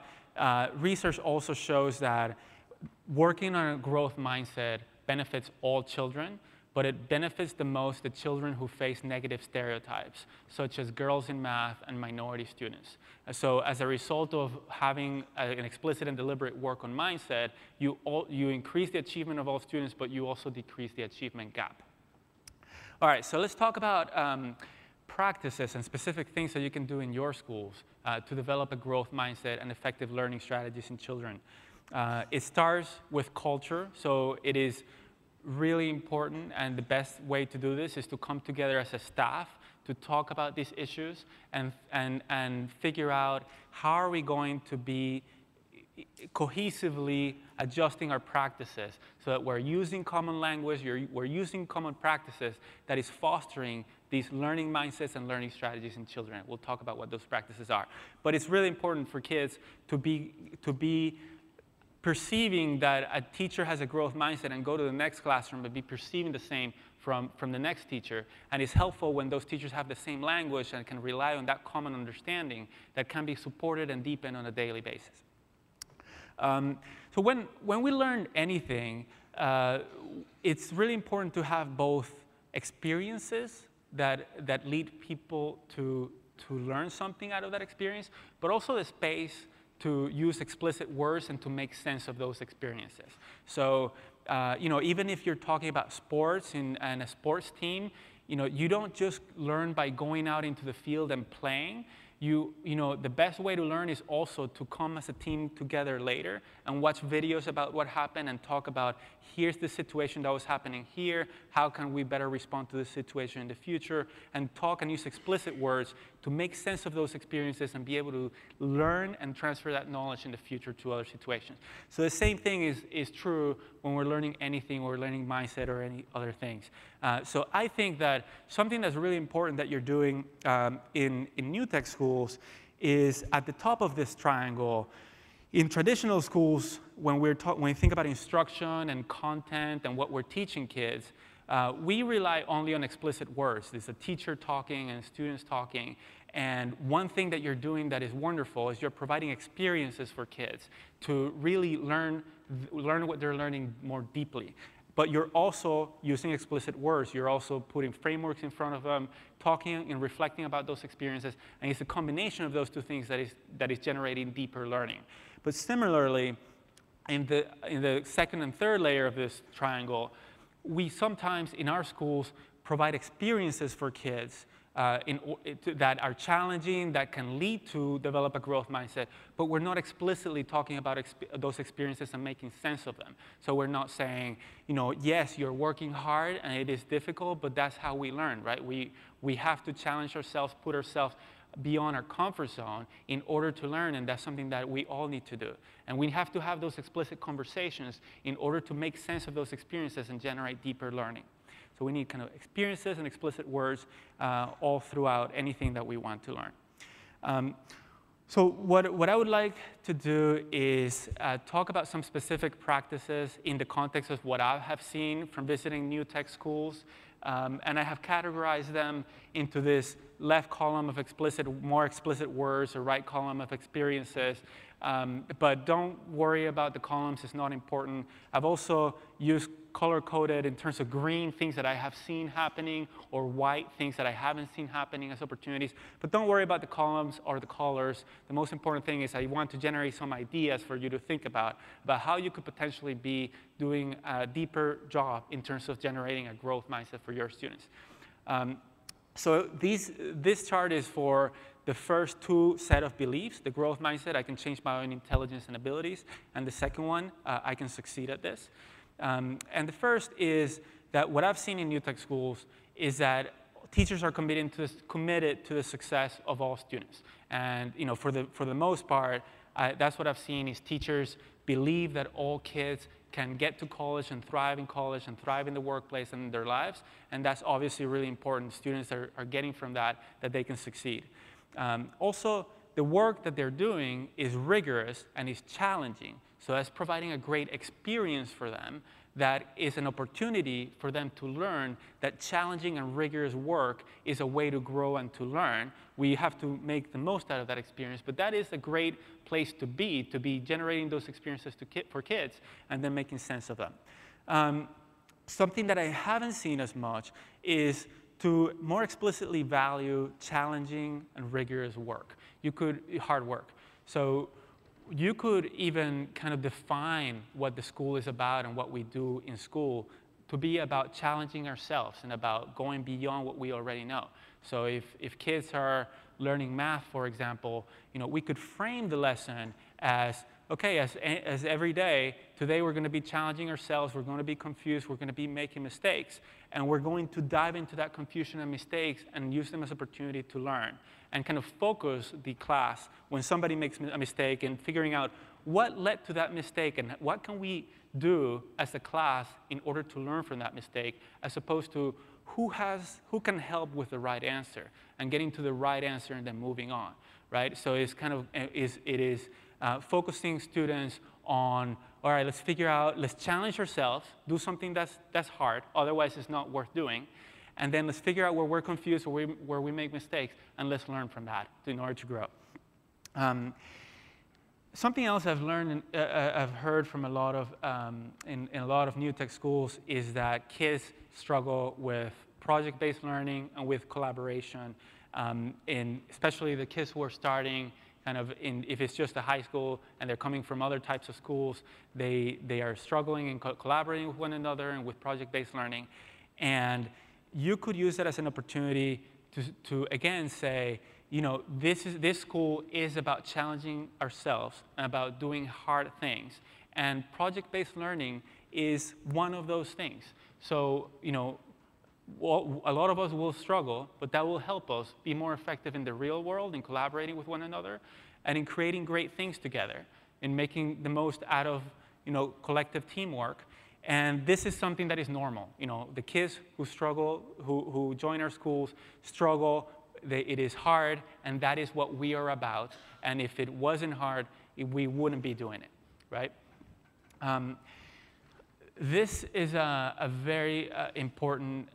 Speaker 1: research also shows that working on a growth mindset benefits all children, but it benefits the most the children who face negative stereotypes, such as girls in math and minority students. So as a result of having an explicit and deliberate work on mindset, you increase the achievement of all students, but you also decrease the achievement gap. All right, so let's talk about practices and specific things that you can do in your schools to develop a growth mindset and effective learning strategies in children. It starts with culture, so it is really important, and the best way to do this is to come together as a staff to talk about these issues and figure out how are we going to be cohesively adjusting our practices so that we're using common language, we're using common practices that is fostering these learning mindsets and learning strategies in children. We'll talk about what those practices are. But it's really important for kids to be perceiving that a teacher has a growth mindset and go to the next classroom and be perceiving the same from the next teacher. And it's helpful when those teachers have the same language and can rely on that common understanding that can be supported and deepened on a daily basis. So when we learn anything, it's really important to have both experiences that lead people to learn something out of that experience, but also the space to use explicit words and to make sense of those experiences. So, even if you're talking about sports and a sports team, you don't just learn by going out into the field and playing. The best way to learn is also to come as a team together later and watch videos about what happened and talk about, here's the situation that was happening here, how can we better respond to this situation in the future, and talk and use explicit words to make sense of those experiences and be able to learn and transfer that knowledge in the future to other situations. So the same thing is true when we're learning anything, or learning mindset or any other things. So I think that something that's really important that you're doing in new tech schools is at the top of this triangle. In traditional schools, when we think about instruction and content and what we're teaching kids, we rely only on explicit words. There's a teacher talking and students talking. And one thing that you're doing that is wonderful is you're providing experiences for kids to really learn what they're learning more deeply. But you're also using explicit words. You're also putting frameworks in front of them, talking and reflecting about those experiences. And it's a combination of those two things that is generating deeper learning. But similarly, in the second and third layer of this triangle, we sometimes in our schools provide experiences for kids that are challenging, that can lead to develop a growth mindset, but we're not explicitly talking about those experiences and making sense of them. So we're not saying, yes, you're working hard and it is difficult, but that's how we learn, right? We have to challenge ourselves, put ourselves beyond our comfort zone in order to learn, and that's something that we all need to do. And we have to have those explicit conversations in order to make sense of those experiences and generate deeper learning. So we need kind of experiences and explicit words all throughout anything that we want to learn. So what I would like to do is talk about some specific practices in the context of what I have seen from visiting new tech schools. And I have categorized them into this left column of more explicit words, or right column of experiences. But don't worry about the columns, it's not important. I've also used color-coded in terms of green things that I have seen happening, or white things that I haven't seen happening as opportunities. But don't worry about the columns or the colors. The most important thing is I want to generate some ideas for you to think about how you could potentially be doing a deeper job in terms of generating a growth mindset for your students. So this chart is for the first two set of beliefs. The growth mindset, I can change my own intelligence and abilities. And the second one, I can succeed at this. And the first is that what I've seen in new tech schools is that teachers are committed to the success of all students. And for the most part, that's what I've seen is teachers believe that all kids can get to college and thrive in college and thrive in the workplace and in their lives. And that's obviously really important. Students are getting from that they can succeed. Also, the work that they're doing is rigorous and is challenging. So that's providing a great experience for them that is an opportunity for them to learn that challenging and rigorous work is a way to grow and to learn. We have to make the most out of that experience, but that is a great place to be generating those experiences for kids and then making sense of them. something that I haven't seen as much is to more explicitly value challenging and rigorous work. Hard work. So you could even kind of define what the school is about and what we do in school to be about challenging ourselves and about going beyond what we already know. So if kids are learning math, for example, we could frame the lesson as, okay, as every day, today we're going to be challenging ourselves, we're going to be confused, we're going to be making mistakes, and we're going to dive into that confusion and mistakes and use them as an opportunity to learn, and kind of focus the class when somebody makes a mistake and figuring out what led to that mistake and what can we do as a class in order to learn from that mistake, as opposed to who can help with the right answer and getting to the right answer and then moving on, right? So it's kind of, focusing students on, all right, let's challenge ourselves, do something that's hard, otherwise it's not worth doing, and then let's figure out where we're confused or where we make mistakes, and let's learn from that in order to grow. Something else I've learned, I've heard from a lot of, in a lot of new tech schools is that kids struggle with project-based learning and with collaboration, especially the kids who are starting kind of if it's just a high school and they're coming from other types of schools, they are struggling and collaborating with one another and with project-based learning. And you could use that as an opportunity to again say, this school is about challenging ourselves and about doing hard things. And project-based learning is one of those things. So, a lot of us will struggle, but that will help us be more effective in the real world, in collaborating with one another, and in creating great things together, in making the most out of collective teamwork. And this is something that is normal. The kids who struggle, who join our schools, struggle. It is hard, and that is what we are about. And if it wasn't hard, we wouldn't be doing it, right? This is a very important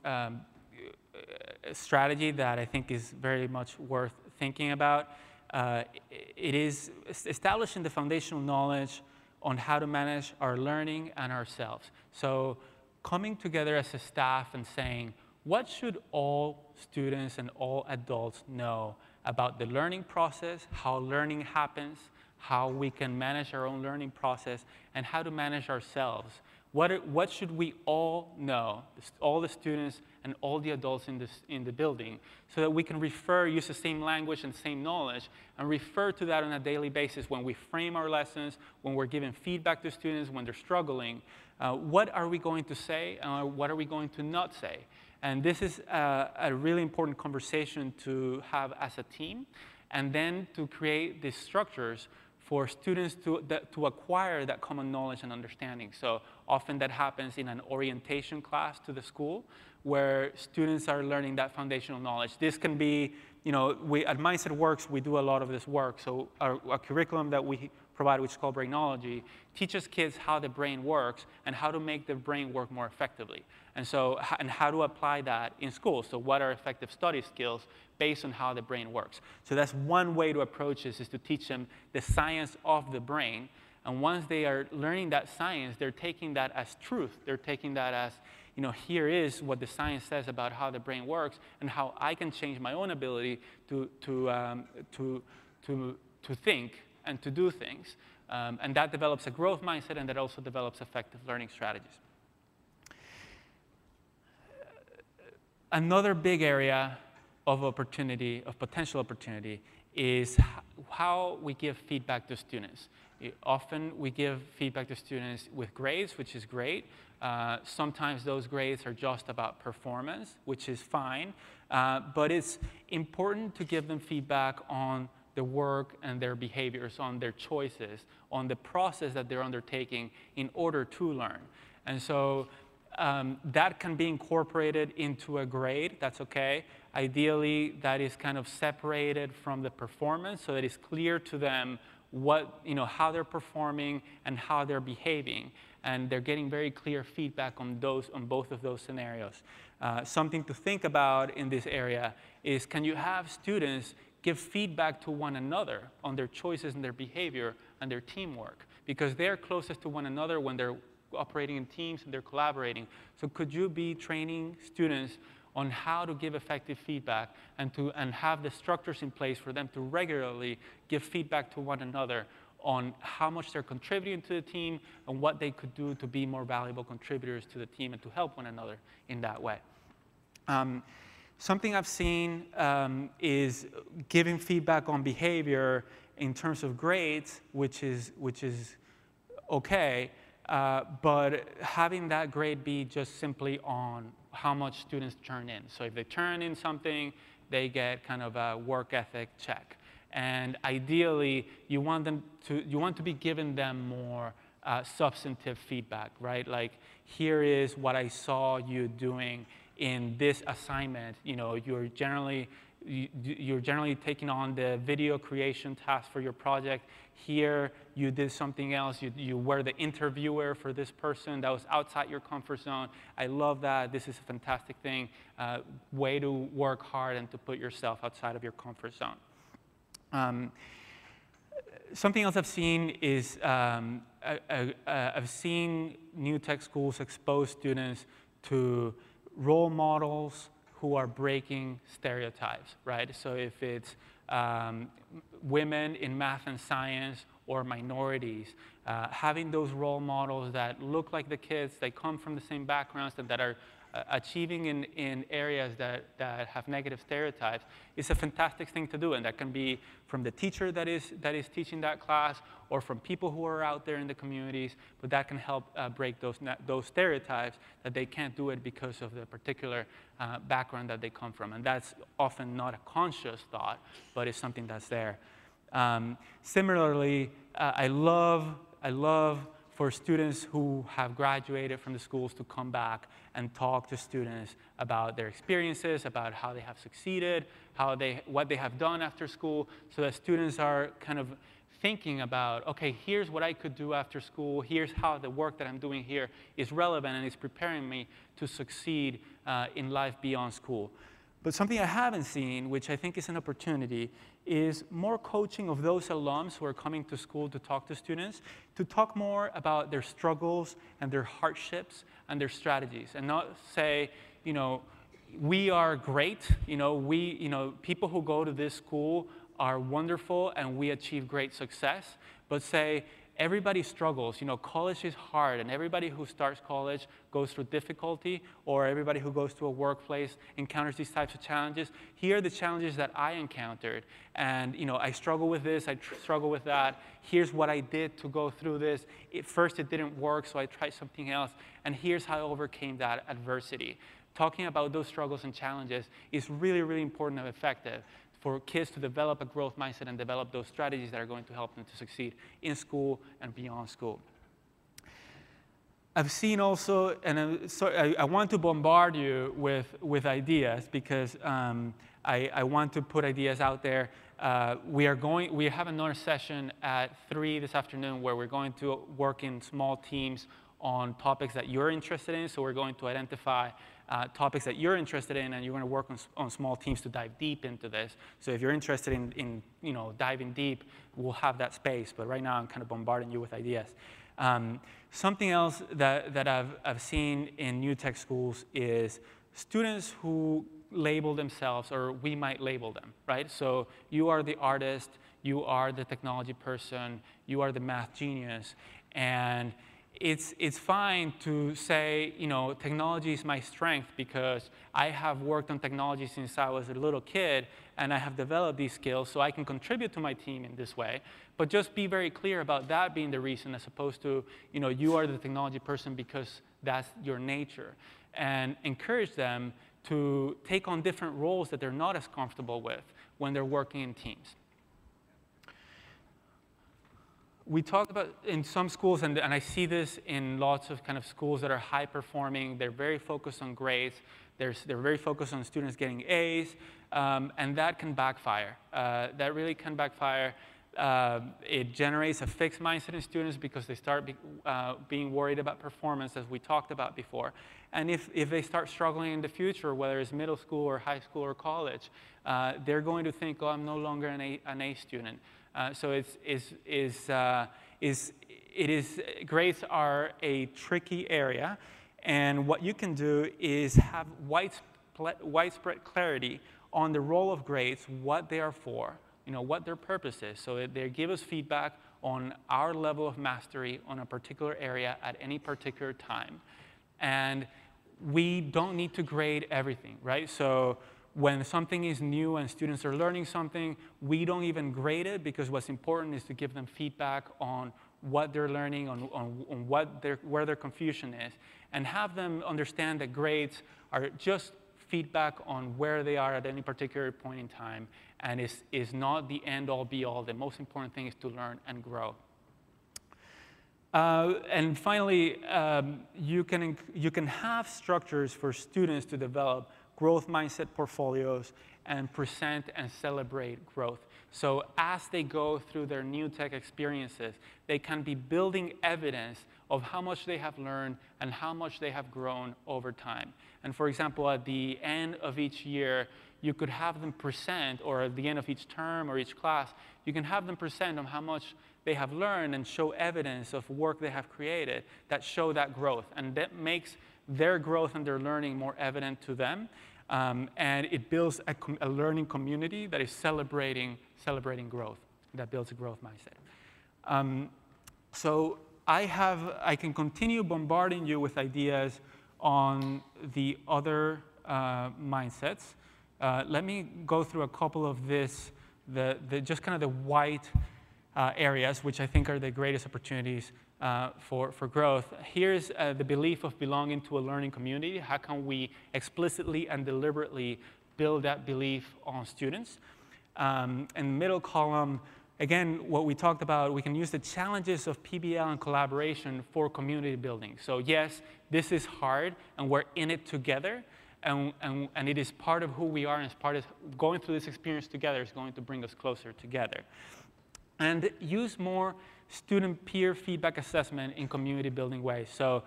Speaker 1: strategy that I think is very much worth thinking about. It is establishing the foundational knowledge on how to manage our learning and ourselves. So coming together as a staff and saying, what should all students and all adults know about the learning process, how learning happens, how we can manage our own learning process, and how to manage ourselves? What should we all know, all the students and all the adults in the building, so that we can use the same language and same knowledge and refer to that on a daily basis when we frame our lessons, when we're giving feedback to students, when they're struggling. What are we going to say? What are we going to not say? And this is a really important conversation to have as a team, and then to create these structures for students to acquire that common knowledge and understanding. So often that happens in an orientation class to the school, where students are learning that foundational knowledge. This can be, at Mindset Works, we do a lot of this work. So our curriculum that we provide, which is called Brainology, teaches kids how the brain works and how to make the brain work more effectively. And how to apply that in school. So what are effective study skills based on how the brain works? So that's one way to approach this, is to teach them the science of the brain. And once they are learning that science, they're taking that as truth. They're taking that as, here is what the science says about how the brain works and how I can change my own ability to think and to do things. And that develops a growth mindset, and that also develops effective learning strategies. Another big area of potential opportunity, is how we give feedback to students. Often we give feedback to students with grades, which is great. Sometimes those grades are just about performance, which is fine. But it's important to give them feedback on the work and their behaviors, on their choices, on the process that they're undertaking in order to learn. And so that can be incorporated into a grade. That's okay. Ideally, that is kind of separated from the performance, so that it's clear to them how they're performing and how they're behaving. And they're getting very clear feedback on both of those scenarios. Something to think about in this area is, can you have students give feedback to one another on their choices and their behavior and their teamwork? Because they're closest to one another when they're operating in teams and they're collaborating. So could you be training students on how to give effective feedback and have the structures in place for them to regularly give feedback to one another on how much they're contributing to the team and what they could do to be more valuable contributors to the team and to help one another in that way. Something I've seen is giving feedback on behavior in terms of grades, which is okay, but having that grade be just simply on how much students turn in. So if they turn in something, they get kind of a work ethic check. And ideally, you want to be giving them more substantive feedback, right? Like, here is what I saw you doing in this assignment. You know, you're generally taking on the video creation task for your project. Here, you did something else. You were the interviewer for this person that was outside your comfort zone. I love that. This is a fantastic thing. Way to work hard and to put yourself outside of your comfort zone. Something else I've seen is I've seen new tech schools expose students to role models who are breaking stereotypes, right? So if it's women in math and science or minorities, having those role models that look like the kids, they come from the same backgrounds, and that are achieving in areas that have negative stereotypes is a fantastic thing to do. And that can be from the teacher that is teaching that class, or from people who are out there in the communities, but that can help break those stereotypes that they can't do it because of the particular background that they come from. And that's often not a conscious thought, but it's something that's there. Similarly, I love for students who have graduated from the schools to come back and talk to students about their experiences, about how they have succeeded, what they have done after school, so that students are kind of thinking about, okay, here's what I could do after school, here's how the work that I'm doing here is relevant and is preparing me to succeed in life beyond school. But something I haven't seen, which I think is an opportunity, is more coaching of those alums who are coming to school to talk to students, to talk more about their struggles and their hardships and their strategies, and not say, you know, we are great, people who go to this school are wonderful and we achieve great success, but say, everybody struggles. College is hard, and everybody who starts college goes through difficulty, or everybody who goes to a workplace encounters these types of challenges. Here are the challenges that I encountered, and I struggle with this, I struggle with that. Here's what I did to go through this. At first it didn't work, so I tried something else, and here's how I overcame that adversity. Talking about those struggles and challenges is really, really important and effective for kids to develop a growth mindset and develop those strategies that are going to help them to succeed in school and beyond school. I've seen also, and I want to bombard you with ideas, because I want to put ideas out there. We have another session at 3 this afternoon where we're going to work in small teams on topics that you're interested in. So we're going to identify topics that you're interested in, and you're going to work on small teams to dive deep into this. So if you're interested in diving deep, we'll have that space. But right now, I'm kind of bombarding you with ideas. Something else that I've seen in new tech schools is students who label themselves, or we might label them, right? So you are the artist, you are the technology person, you are the math genius, and it's fine to say, technology is my strength because I have worked on technology since I was a little kid, and I have developed these skills, so I can contribute to my team in this way. But just be very clear about that being the reason, as opposed to, you are the technology person because that's your nature. And encourage them to take on different roles that they're not as comfortable with when they're working in teams. We talked about in some schools, and I see this in lots of kind of schools that are high performing, they're very focused on grades, they're very focused on students getting A's, and that can backfire. That really can backfire. It generates a fixed mindset in students because they start being worried about performance, as we talked about before. And if they start struggling in the future, whether it's middle school or high school or college, they're going to think, oh, I'm no longer an A student. So grades are a tricky area, and what you can do is have widespread clarity on the role of grades, what they are for, what their purpose is. So they give us feedback on our level of mastery on a particular area at any particular time. And we don't need to grade everything, right? So when something is new and students are learning something, we don't even grade it, because what's important is to give them feedback on what they're learning, on where their confusion is, and have them understand that grades are just feedback on where they are at any particular point in time, and is not the end-all, be-all. The most important thing is to learn and grow. And finally, you can have structures for students to develop growth mindset portfolios and present and celebrate growth. So as they go through their new tech experiences, they can be building evidence of how much they have learned and how much they have grown over time. And for example, at the end of each year, you could have them present, or at the end of each term or each class, you can have them present on how much they have learned and show evidence of work they have created that show that growth. And that makes their growth and their learning more evident to them. And it builds a learning community that is celebrating growth, that builds a growth mindset. So I can continue bombarding you with ideas on the other mindsets. Let me go through a couple of just kind of the white areas, which I think are the greatest opportunities for growth. Here's the belief of belonging to a learning community. How can we explicitly and deliberately build that belief on students? In the middle column, again, what we talked about, we can use the challenges of PBL and collaboration for community building. So yes, this is hard, and we're in it together, and it is part of who we are, and it's part of going through this experience together is going to bring us closer together. And use more student peer feedback assessment in community building ways. So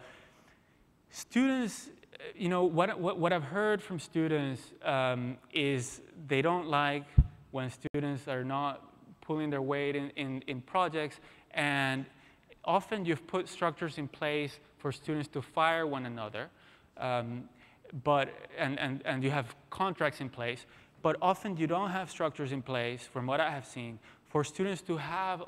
Speaker 1: students, what I've heard from students is they don't like when students are not pulling their weight in projects, and often you've put structures in place for students to fire one another, and you have contracts in place, but often you don't have structures in place, from what I have seen, for students to have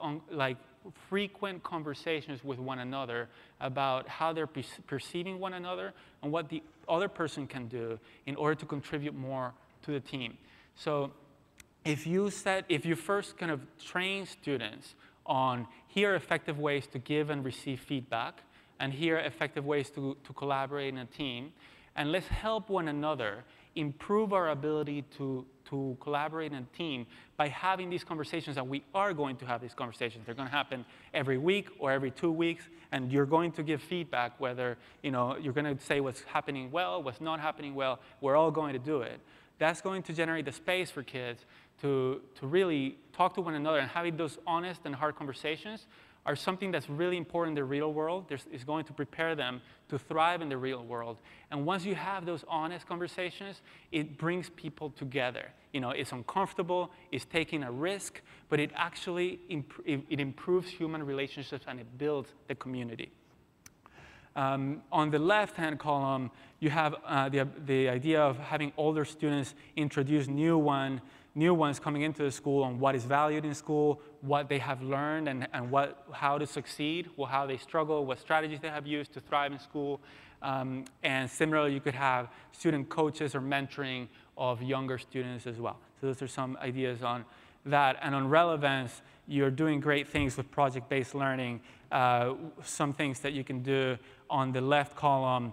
Speaker 1: frequent conversations with one another about how they're perceiving one another and what the other person can do in order to contribute more to the team. So if you first kind of train students on here are effective ways to give and receive feedback, and here are effective ways to collaborate in a team, and let's help one another improve our ability to collaborate in a team by having these conversations, and we are going to have these conversations. They're going to happen every week or every 2 weeks, and you're going to give feedback, whether you're going to say what's happening well, what's not happening well. We're all going to do it. That's going to generate the space for kids to really talk to one another, and having those honest and hard conversations are something that's really important in the real world. It's going to prepare them to thrive in the real world. And once you have those honest conversations, it brings people together. It's uncomfortable, it's taking a risk, but it actually it improves human relationships, and it builds the community. On the left-hand column, you have the idea of having older students introduce new ones coming into the school on what is valued in school, what they have learned, and how to succeed, how they struggle, what strategies they have used to thrive in school. And similarly, you could have student coaches or mentoring of younger students as well. So those are some ideas on that. And on relevance, you're doing great things with project-based learning. Some things that you can do on the left column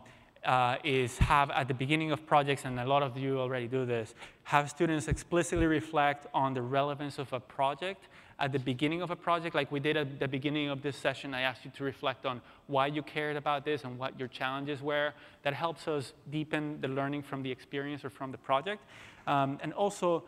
Speaker 1: is have at the beginning of projects, and a lot of you already do this, have students explicitly reflect on the relevance of a project at the beginning of a project. Like we did at the beginning of this session, I asked you to reflect on why you cared about this and what your challenges were. That helps us deepen the learning from the experience or from the project. And also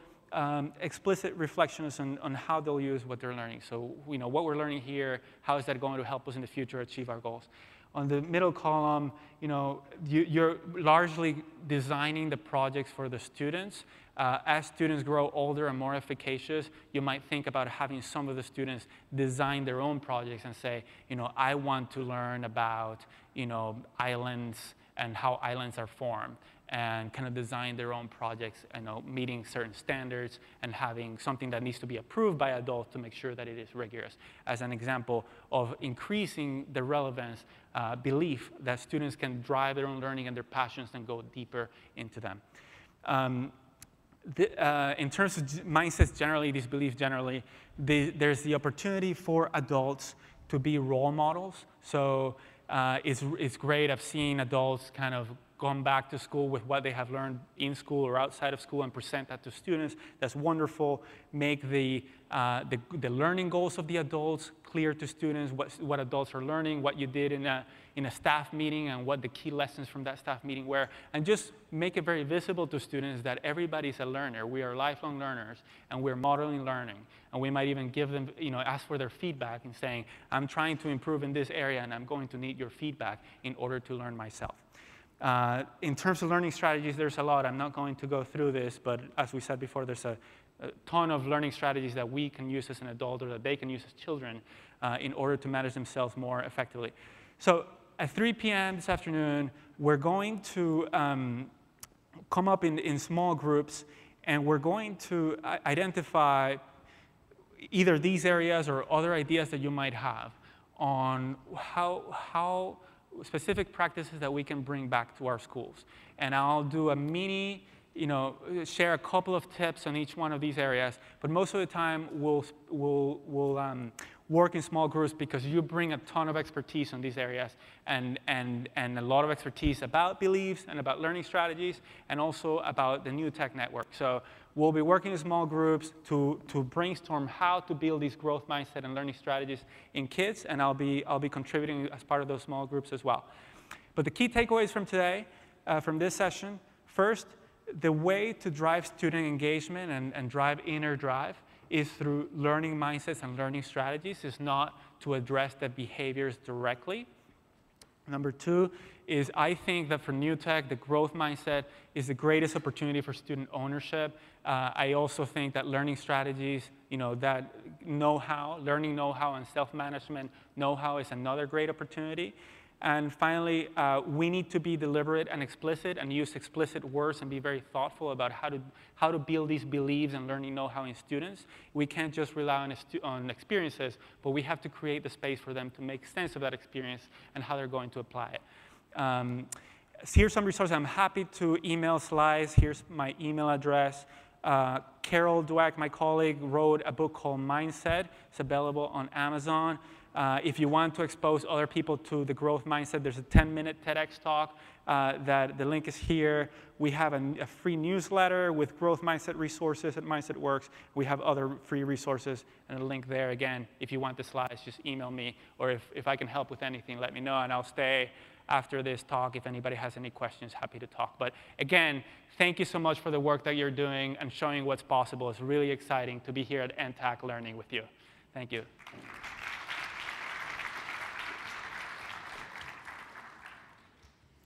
Speaker 1: explicit reflections on how they'll use what they're learning. So, what we're learning here, how is that going to help us in the future achieve our goals? On the middle column, you're largely designing the projects for the students. As students grow older and more efficacious, you might think about having some of the students design their own projects and say, I want to learn about, islands and how islands are formed, and kind of design their own projects, meeting certain standards and having something that needs to be approved by adults to make sure that it is rigorous, as an example of increasing the relevance, belief that students can drive their own learning and their passions and go deeper into them. In terms of mindsets generally, these beliefs generally, there's the opportunity for adults to be role models. So it's great. I've seen adults kind of gone back to school with what they have learned in school or outside of school and present that to students. That's wonderful. Make the learning goals of the adults clear to students, what adults are learning, what you did in a staff meeting, and what the key lessons from that staff meeting were. And just make it very visible to students that everybody's a learner. We are lifelong learners, and we're modeling learning. And we might even give them, ask for their feedback and saying, I'm trying to improve in this area, and I'm going to need your feedback in order to learn myself. In terms of learning strategies, there's a lot. I'm not going to go through this, but as we said before, there's a ton of learning strategies that we can use as an adult or that they can use as children in order to manage themselves more effectively. So at 3 p.m. this afternoon, we're going to come up in small groups, and we're going to identify either these areas or other ideas that you might have on how specific practices that we can bring back to our schools. And I'll do a mini, share a couple of tips on each one of these areas, but most of the time we'll work in small groups because you bring a ton of expertise on these areas and a lot of expertise about beliefs and about learning strategies and also about the new tech network. So we'll be working in small groups to brainstorm how to build these growth mindset and learning strategies in kids, and I'll be contributing as part of those small groups as well. But the key takeaways from today, from this session, first, the way to drive student engagement and drive inner drive is through learning mindsets and learning strategies. Is not to address the behaviors directly. Number two is I think that for new tech, the growth mindset is the greatest opportunity for student ownership. I also think that learning strategies, that know-how, learning know-how and self-management know-how is another great opportunity. And finally, we need to be deliberate and explicit and use explicit words and be very thoughtful about how to build these beliefs and learning know-how in students. We can't just rely on experiences, but we have to create the space for them to make sense of that experience and how they're going to apply it. Here's some resources. I'm happy to email slides. Here's my email address. Carol Dweck, my colleague, wrote a book called Mindset. It's available on Amazon. If you want to expose other people to the growth mindset, there's a 10-minute TEDx talk that the link is here. We have a free newsletter with growth mindset resources at Mindset Works. We have other free resources and a link there. Again, if you want the slides, just email me. Or if I can help with anything, let me know, and I'll stay after this talk. If anybody has any questions, happy to talk. But again, thank you so much for the work that you're doing and showing what's possible. It's really exciting to be here at NTAC learning with you. Thank you.